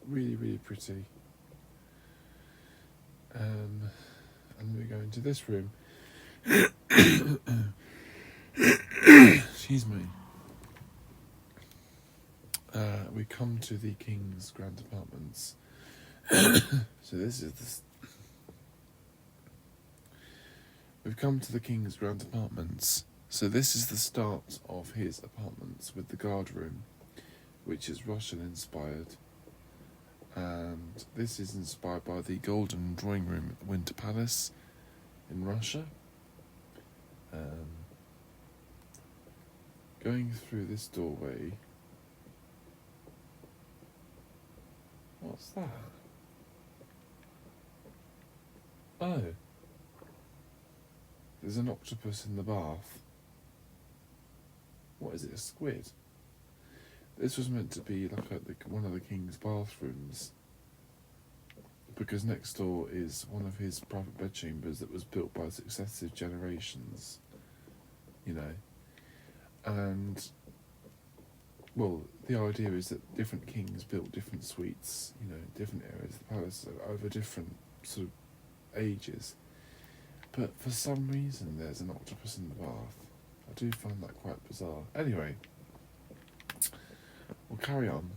Really, really pretty. And then we go into this room. Excuse me. We come to the King's Grand Apartments. So this is We've come to the King's Grand Apartments. So this is the start of his apartments with the guard room, which is Russian inspired. And this is inspired by the Golden Drawing Room at the Winter Palace in Russia. Going through this doorway, What's that? Oh. There's an octopus in the bath. What is it, a squid? This was meant to be like one of the king's bathrooms, because next door is one of his private bedchambers that was built by successive generations, you know. And, well, the idea is that different kings built different suites, you know, different areas of the palace over different sort of ages. But for some reason there's an octopus in the bath. I do find that quite bizarre. Anyway, we'll carry on.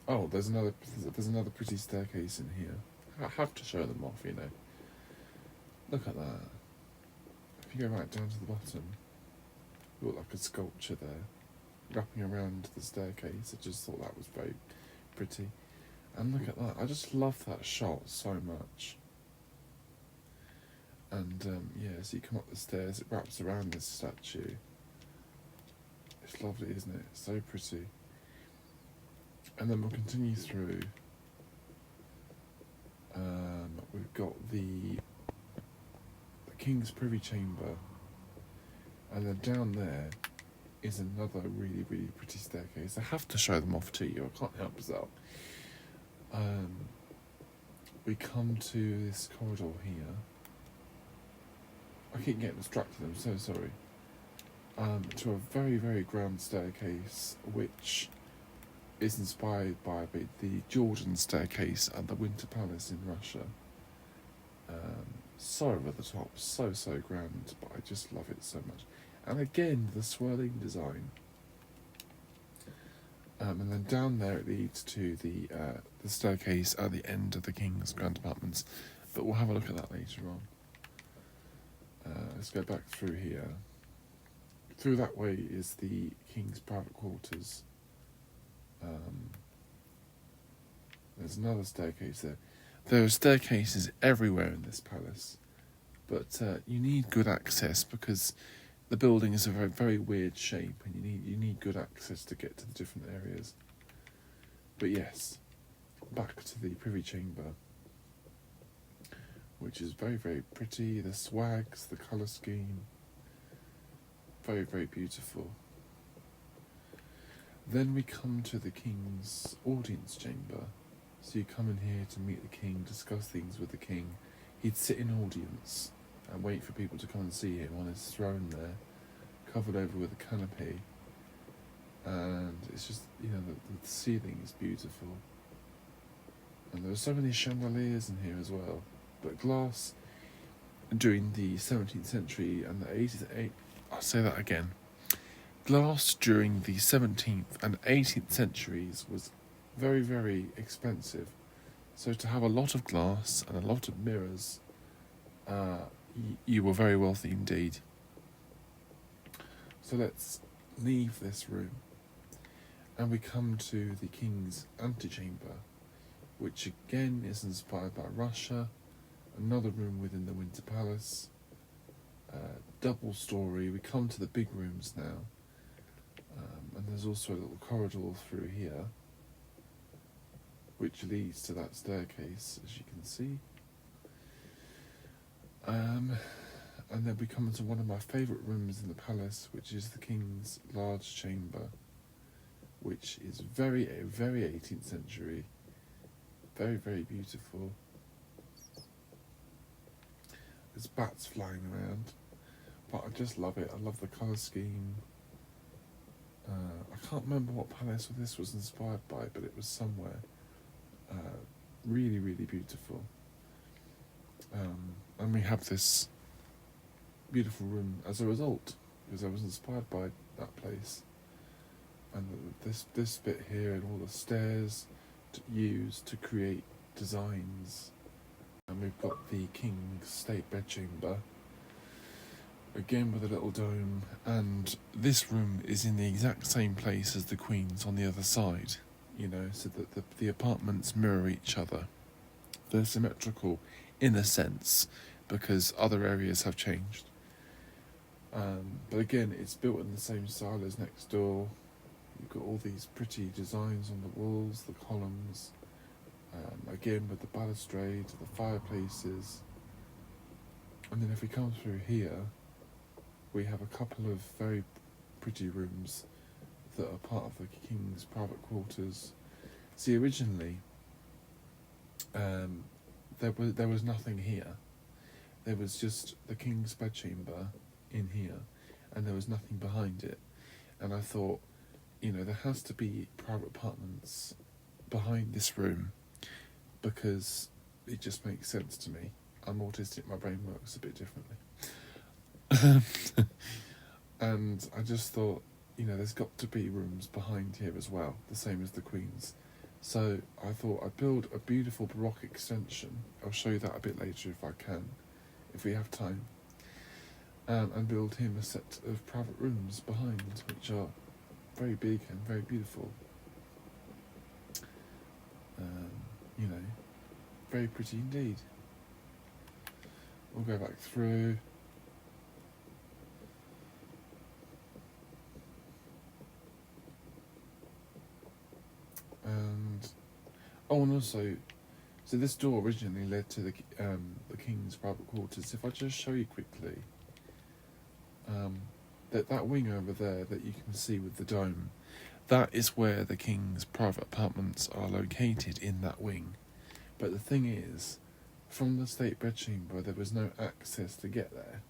Oh, there's another pretty staircase in here. I have to show them off, you know. Look at that. If you go right down to the bottom, you look like a sculpture there, wrapping around the staircase. I just thought that was very pretty. And look at that. I just love that shot so much. And yeah, so you come up the stairs, it wraps around this statue. It's lovely, isn't it? It's so pretty. And then we'll continue through. We've got the King's Privy Chamber, and then down there is another really, really pretty staircase. I have to show them off to you, I can't help myself. We come to this corridor here. I keep getting distracted, I'm so sorry. To a very, very grand staircase, which is inspired by the Georgian staircase at the Winter Palace in Russia. So over the top, so grand, but I just love it so much. And again, the swirling design. And then down there it leads to the staircase at the end of the King's Grand Apartments, but we'll have a look at that later on. Let's go back through here. Through that way is the King's private quarters. There's another staircase there. There are staircases everywhere in this palace, but you need good access because the building is a very, very weird shape, and you need good access to get to the different areas. But yes, back to the Privy Chamber, which is very, very pretty. The swags, the colour scheme, very, very beautiful. Then we come to the King's audience chamber. So you come in here to meet the King, discuss things with the King. He'd sit in audience and wait for people to come and see him on his throne there, covered over with a canopy. And it's just, you know, the ceiling is beautiful. And there are so many chandeliers in here as well. But glass during the 17th century and the 18th, I'll say that again. Glass during the 17th and 18th centuries was very, very expensive. So to have a lot of glass and a lot of mirrors, you were very wealthy indeed. So let's leave this room and we come to the King's antechamber, which again is inspired by Russia. Another room within the Winter Palace, double story. We come to the big rooms now, and there's also a little corridor through here which leads to that staircase, as you can see. And then we come into one of my favourite rooms in the palace, which is the King's large chamber, which is very 18th century, very, very beautiful. There's bats flying around, but I just love it. I love the colour scheme. I can't remember what palace this was inspired by, but it was somewhere. Really, really beautiful. And we have this beautiful room as a result, because I was inspired by that place. And this bit here and all the stairs used to create designs. And we've got the King's State Bedchamber, again with a little dome, and this room is in the exact same place as the Queen's on the other side, you know, so that the apartments mirror each other. They're symmetrical in a sense, because other areas have changed. But again, it's built in the same style as next door. You've got all these pretty designs on the walls, the columns, again with the balustrade, the fireplaces. And then if we come through here, we have a couple of very pretty rooms that are part of the king's private quarters. See, originally, there was nothing here. There was just the king's bedchamber in here, and there was nothing behind it. And I thought, there has to be private apartments behind this room, because it just makes sense to me. I'm autistic, my brain works a bit differently. And I just thought, there's got to be rooms behind here as well, the same as the Queen's. So I thought I'd build a beautiful Baroque extension. I'll show you that a bit later if I can, if we have time. And build him a set of private rooms behind, which are very big and very beautiful. Very pretty indeed. We'll go back through. And also, so this door originally led to the king's private quarters. If I just show you quickly, that wing over there that you can see with the dome, that is where the king's private apartments are located, in that wing. But the thing is, from the state bedchamber there was no access to get there.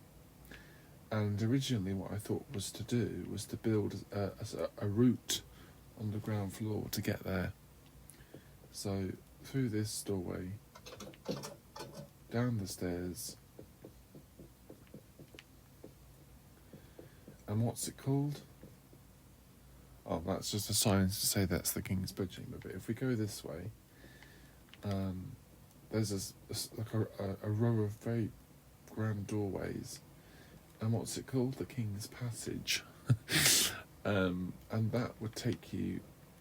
And originally what I thought was to do was to build a route on the ground floor to get there. So through this doorway, down the stairs, and what's it called? Oh, that's just a sign to say that's the king's bedchamber. But if we go this way, there's a row of very grand doorways, and what's it called? The King's Passage. And that would take you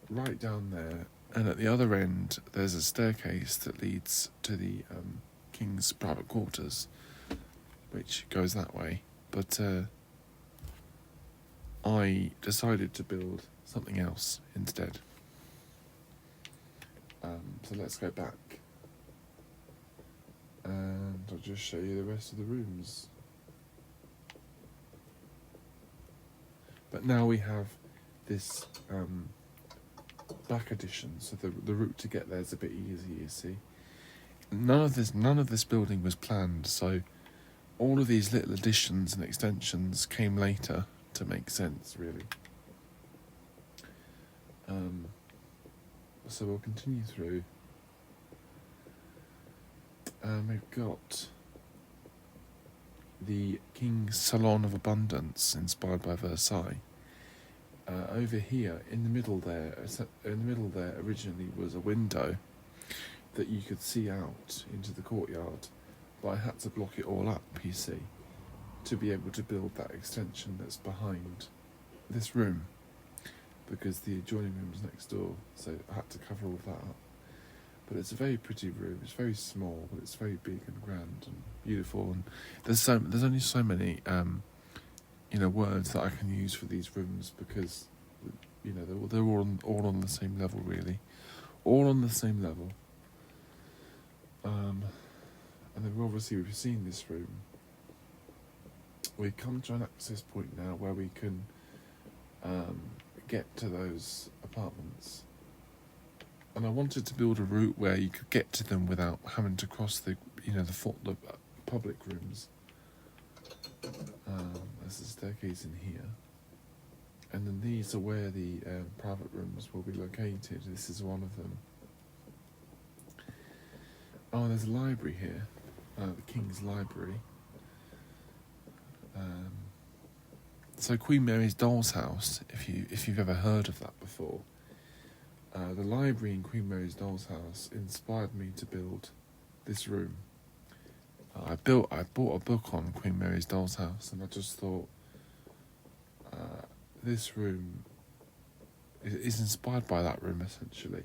right down there, and at the other end there's a staircase that leads to the King's private quarters, which goes that way. But I decided to build something else instead. So let's go back, and I'll just show you the rest of the rooms. But now we have this back addition, so the route to get there is a bit easier, you see. None of this building was planned, so all of these little additions and extensions came later to make sense, really. So we'll continue through. We've got the King's Salon of Abundance, inspired by Versailles. Over here, in the middle there, originally was a window that you could see out into the courtyard, but I had to block it all up, you see, to be able to build that extension that's behind this room, because the adjoining room is next door, so I had to cover all that up. But it's a very pretty room. It's very small, but it's very big and grand and beautiful. And there's only so many words that I can use for these rooms, because they're all on the same level, really, all on the same level. And then obviously we've seen this room. We've come to an access point now where we can get to those apartments. And I wanted to build a route where you could get to them without having to cross the public rooms. There's a staircase in here, and then these are where the private rooms will be located. This is one of them. Oh, there's a library here, the King's Library. So Queen Mary's Doll's House, if you've ever heard of that before. The library in Queen Mary's Doll's House inspired me to build this room. I bought a book on Queen Mary's Doll's House, and I just thought this room is inspired by that room, essentially.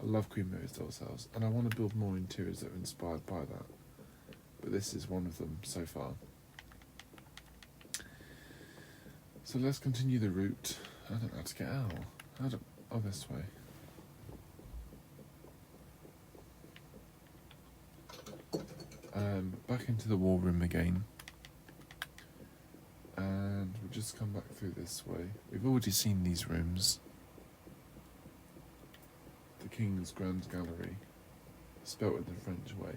I love Queen Mary's Doll's House, and I want to build more interiors that are inspired by that. But this is one of them so far. So let's continue the route. I don't know how to get out. Oh, this way. Back into the war room again. And we'll just come back through this way. We've already seen these rooms. The King's Grand Gallery, spelt in the French way.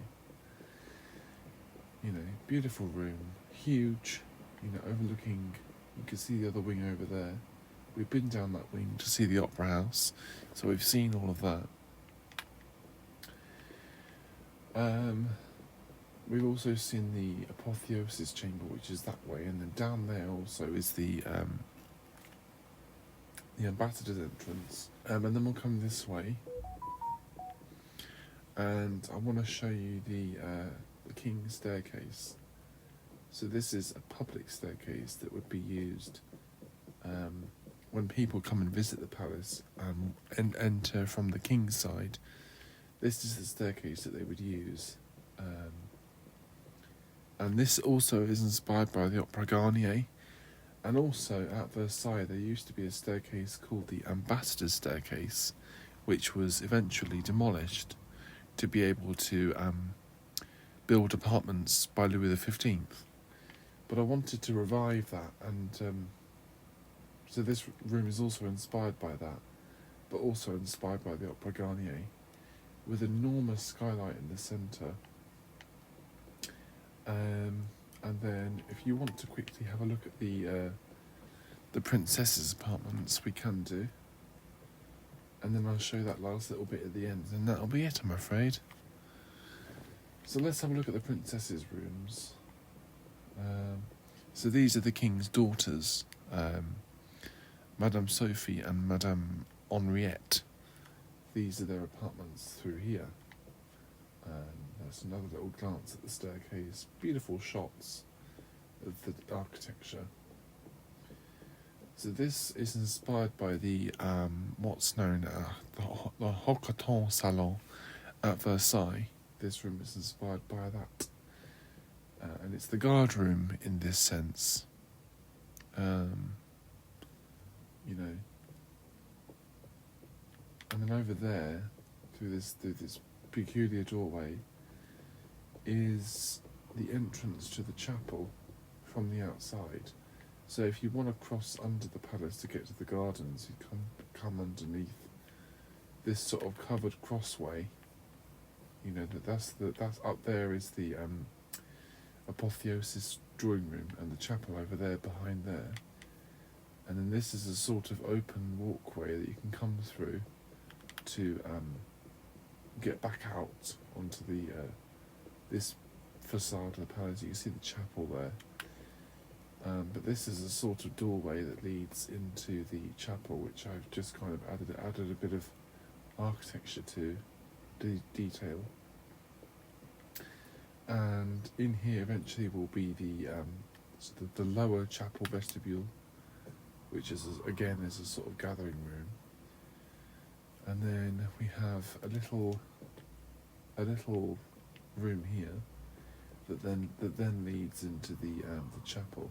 You know, beautiful room, huge, you know, overlooking, you can see the other wing over there. We've been down that wing to see the Opera House, so we've seen all of that. We've also seen the Apotheosis Chamber, which is that way, and then down there also is the Ambassador's entrance. And then we'll come this way, and I want to show you the King's Staircase. So this is a public staircase that would be used when people come and visit the palace and enter from the King's side. This is the staircase that they would use. And this also is inspired by the Opera Garnier. And also at Versailles there used to be a staircase called the Ambassador's Staircase, which was eventually demolished to be able to build apartments by Louis XV. But I wanted to revive that, and so this room is also inspired by that, but also inspired by the Opera Garnier, with an enormous skylight in the centre. And then if you want to quickly have a look at the princess's apartments, we can do. And then I'll show that last little bit at the end, and that'll be it, I'm afraid. So let's have a look at the princess's rooms. So these are the king's daughters, Madame Sophie and Madame Henriette. These are their apartments through here. There's another little glance at the staircase. Beautiful shots of the architecture. So this is inspired by the what's known as the Hocoton Salon at Versailles. This room is inspired by that. And it's the guard room in this sense. You know. And then over there, through this peculiar doorway, is the entrance to the chapel from the outside. So if you want to cross under the palace to get to the gardens, you come underneath this sort of covered crossway. You know, that's up there is the Apotheosis drawing room and the chapel over there behind there. And then this is a sort of open walkway that you can come through to get back out onto the this facade of the palace. You can see the chapel there. But this is a sort of doorway that leads into the chapel, which I've just kind of added a bit of architecture to, detail. And in here eventually will be the lower chapel vestibule, which is again is a sort of gathering room. And then we have a little room here that then leads into the chapel.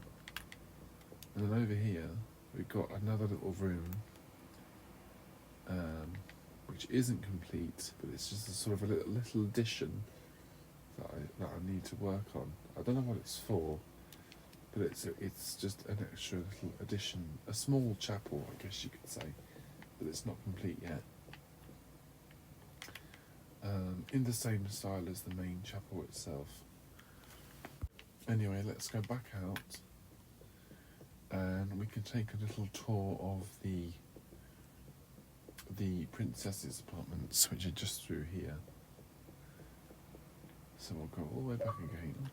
And then over here we've got another little room, which isn't complete, but it's just a sort of a little addition that I need to work on. I don't know what it's for, but it's just an extra little addition, a small chapel, I guess you could say, but it's not complete yet. In the same style as the main chapel itself. Anyway, let's go back out and we can take a little tour of the princess's apartments, which are just through here. So we'll go all the way back again.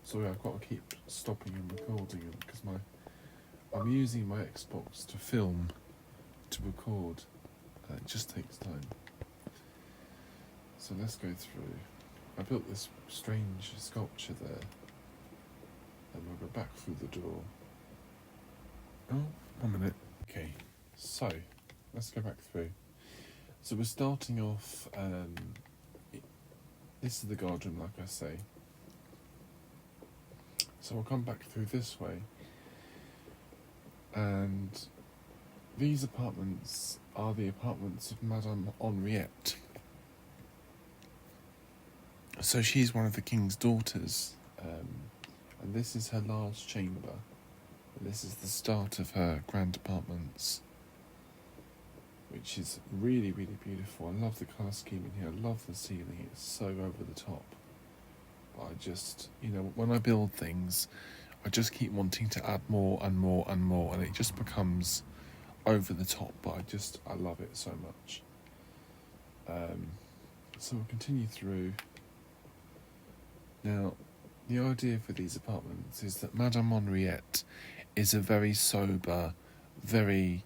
Sorry, I've got to keep stopping and recording because I'm using my Xbox to film, to record. It just takes time. So let's go through. I built this strange sculpture there, and we'll go back through the door. Oh, 1 minute. Okay, so let's go back through. So we're starting off. This is the guard room, like I say. So we'll come back through this way, And these apartments are the apartments of Madame Henriette. So she's one of the king's daughters, and this is her large chamber. And this is the start of her grand apartments, which is really, really beautiful. I love the colour scheme in here. I love the ceiling. It's so over the top. But I just, when I build things, I just keep wanting to add more and more and more, and it just becomes over the top. But I love it so much. So we'll continue through. Now, the idea for these apartments is that Madame Henriette is a very sober, very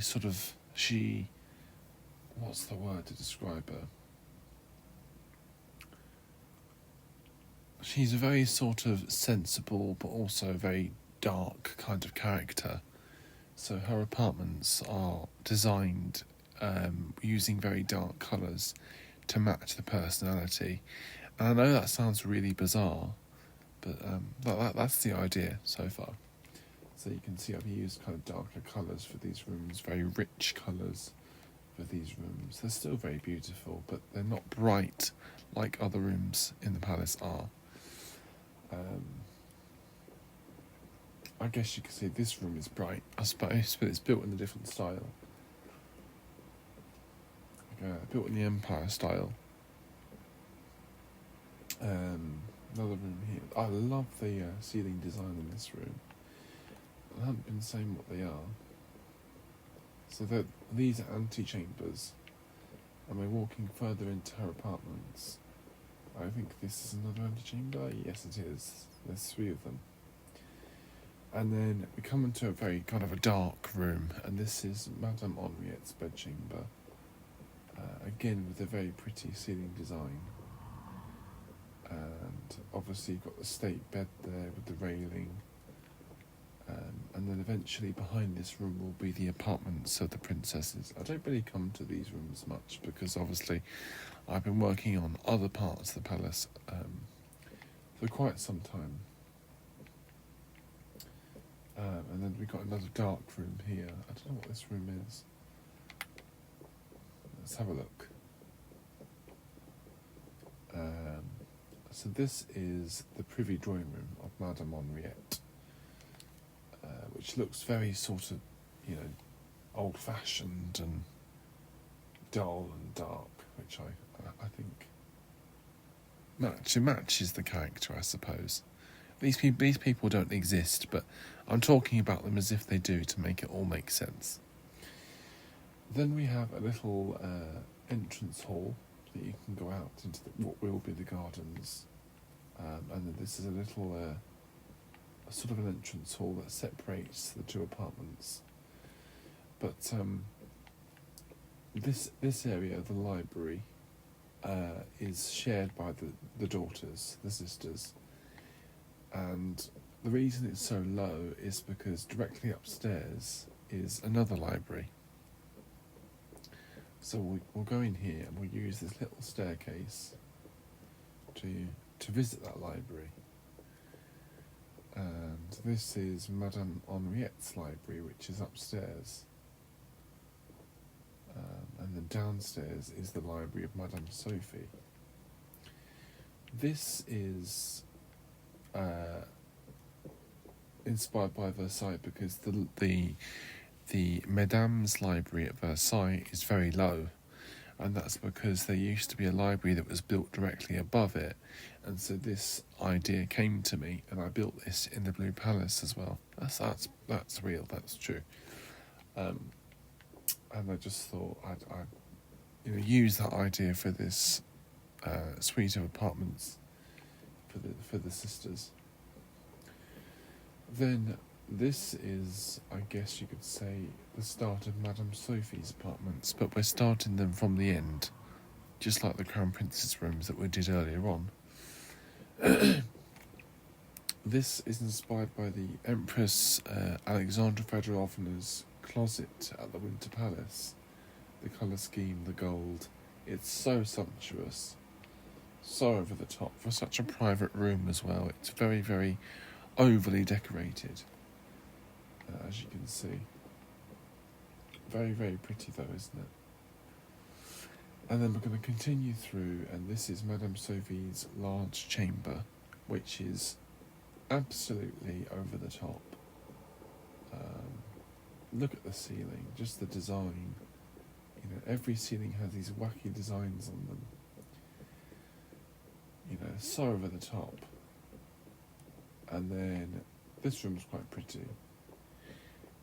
sort of, what's the word to describe her? She's a very sort of sensible but also very dark kind of character. So her apartments are designed using very dark colours to match the personality. And I know that sounds really bizarre, but that's the idea so far. So you can see I've used kind of darker colours for these rooms, very rich colours for these rooms. They're still very beautiful, but they're not bright like other rooms in the palace are. I guess you could say this room is bright, I suppose, but it's built in a different style. Built in the Empire style. Another room here. I love the ceiling design in this room. I haven't been saying what they are. So these are antechambers, and we're walking further into her apartments. I think this is another antechamber. Yes, it is. There's 3 of them. And then we come into a very kind of a dark room, and this is Madame Henriette's bedchamber. Again, with a very pretty ceiling design. And obviously you've got the state bed there with the railing. And then eventually behind this room will be the apartments of the princesses. I don't really come to these rooms much because obviously I've been working on other parts of the palace for quite some time. And then we've got another dark room here. I don't know what this room is. Let's have a look. So this is the privy drawing room of Madame Henriette, which looks very sort of, old-fashioned and dull and dark, which I think matches the character, I suppose. These people don't exist, but I'm talking about them as if they do to make it all make sense. Then we have a little entrance hall that you can go out into what will be the gardens, and then this is a little a sort of an entrance hall that separates the 2 apartments. But this area, the library, is shared by the daughters, the sisters, and the reason it's so low is because directly upstairs is another library. So we'll go in here and we'll use this little staircase to visit that library. And this is Madame Henriette's library, which is upstairs. And then downstairs is the library of Madame Sophie. This is inspired by Versailles because the Mesdames' library at Versailles is very low, and that's because there used to be a library that was built directly above it, and so this idea came to me, and I built this in the Blue Palace as well. That's real, that's true. And I just thought I'd use that idea for this suite of apartments for the sisters. Then this is, I guess you could say, the start of Madame Sophie's apartments, but we're starting them from the end, just like the Crown Princess rooms that we did earlier on. This is inspired by the Empress Alexandra Fedorovna's closet at the Winter Palace. The colour scheme, the gold, it's so sumptuous, so over the top for such a private room as well. It's very, very overly decorated, as you can see. Very, very pretty though, isn't it? And then we're going to continue through, and this is Madame Sophie's large chamber, which is absolutely over the top. Look at the ceiling, just the design. You know, every ceiling has these wacky designs on them. You know, so over the top. And then this room's quite pretty.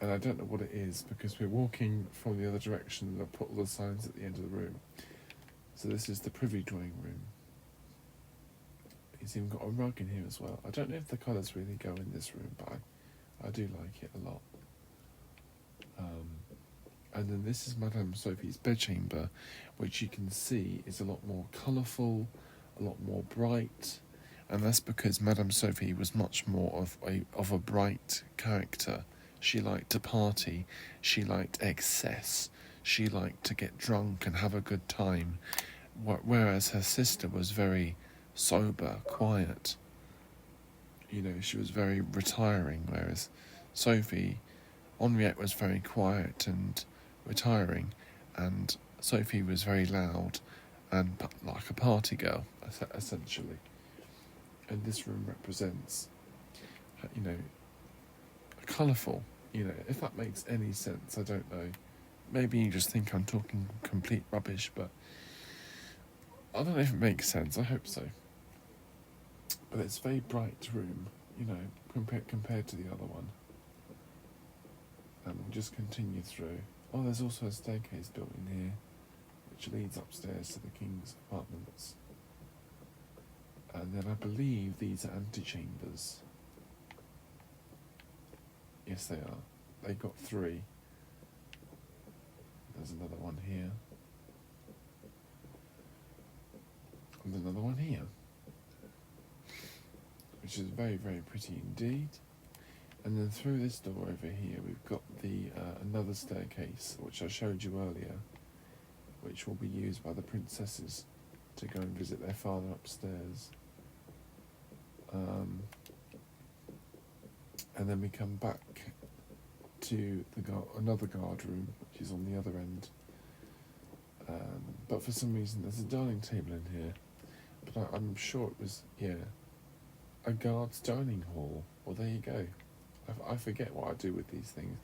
And I don't know what it is because we're walking from the other direction and I've put all the signs at the end of the room. So this is the privy drawing room. It's even got a rug in here as well. I don't know if the colours really go in this room, but I do like it a lot. And then this is Madame Sophie's bedchamber, which you can see is a lot more colourful, a lot more bright, and that's because Madame Sophie was much more of a bright character. She liked to party, she liked excess, she liked to get drunk and have a good time, whereas her sister was very sober, quiet. You know, she was very retiring, whereas Henriette was very quiet and retiring, and Sophie was very loud and like a party girl, essentially. And this room represents, you know, colourful, you know, if that makes any sense. I don't know. Maybe you just think I'm talking complete rubbish, but I don't know if it makes sense. I hope so. But it's a very bright room, you know, compared to the other one. And we'll just continue through. Oh, there's also a staircase built in here, which leads upstairs to the king's apartments. And then I believe these are antechambers. Yes, they are. They've got 3. There's another one here. And another one here. Which is very, very pretty indeed. And then through this door over here, we've got the another staircase, which I showed you earlier, which will be used by the princesses to go and visit their father upstairs. And then we come back to another guard room, which is on the other end. But for some reason, there's a dining table in here. But I'm sure it was, a guard's dining hall. Well, there you go. I forget what I do with these things.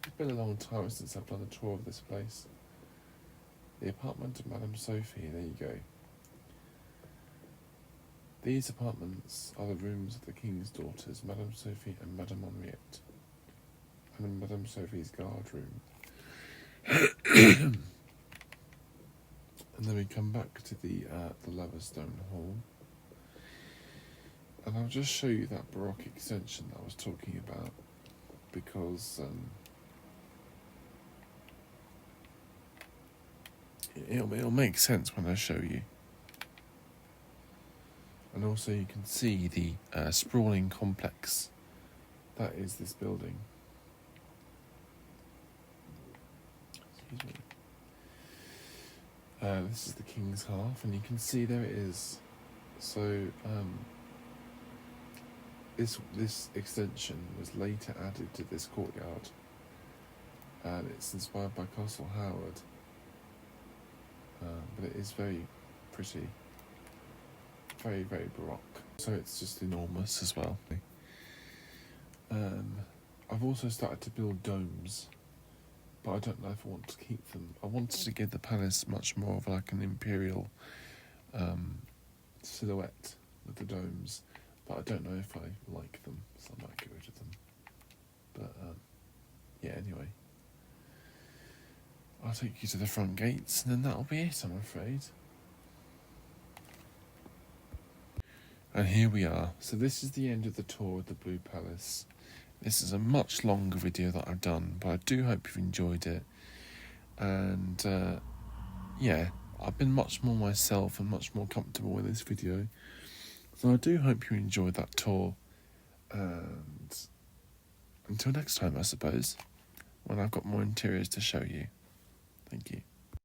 It's been a long time since I've done a tour of this place. The apartment of Madame Sophie, there you go. These apartments are the rooms of the king's daughters, Madame Sophie and Madame Henriette, and in Madame Sophie's guard room. And then we come back to the Laverstone Hall. And I'll just show you that Baroque extension that I was talking about, because it'll make sense when I show you. And also you can see the sprawling complex that is this building. Excuse me. This is the king's half, and you can see there it is. So this extension was later added to this courtyard, and it's inspired by Castle Howard, but it is very pretty, very, very Baroque. So it's just enormous as well. I've also started to build domes, but I don't know if I want to keep them. I wanted to give the palace much more of like an imperial silhouette with the domes, but I don't know if I like them, so I might get rid of them. But anyway, I'll take you to the front gates, and then that'll be it, I'm afraid. And here we are. So this is the end of the tour of the Blue Palace. This is a much longer video that I've done, but I do hope you've enjoyed it. And I've been much more myself and much more comfortable in this video. So I do hope you enjoyed that tour. And until next time, I suppose, when I've got more interiors to show you. Thank you.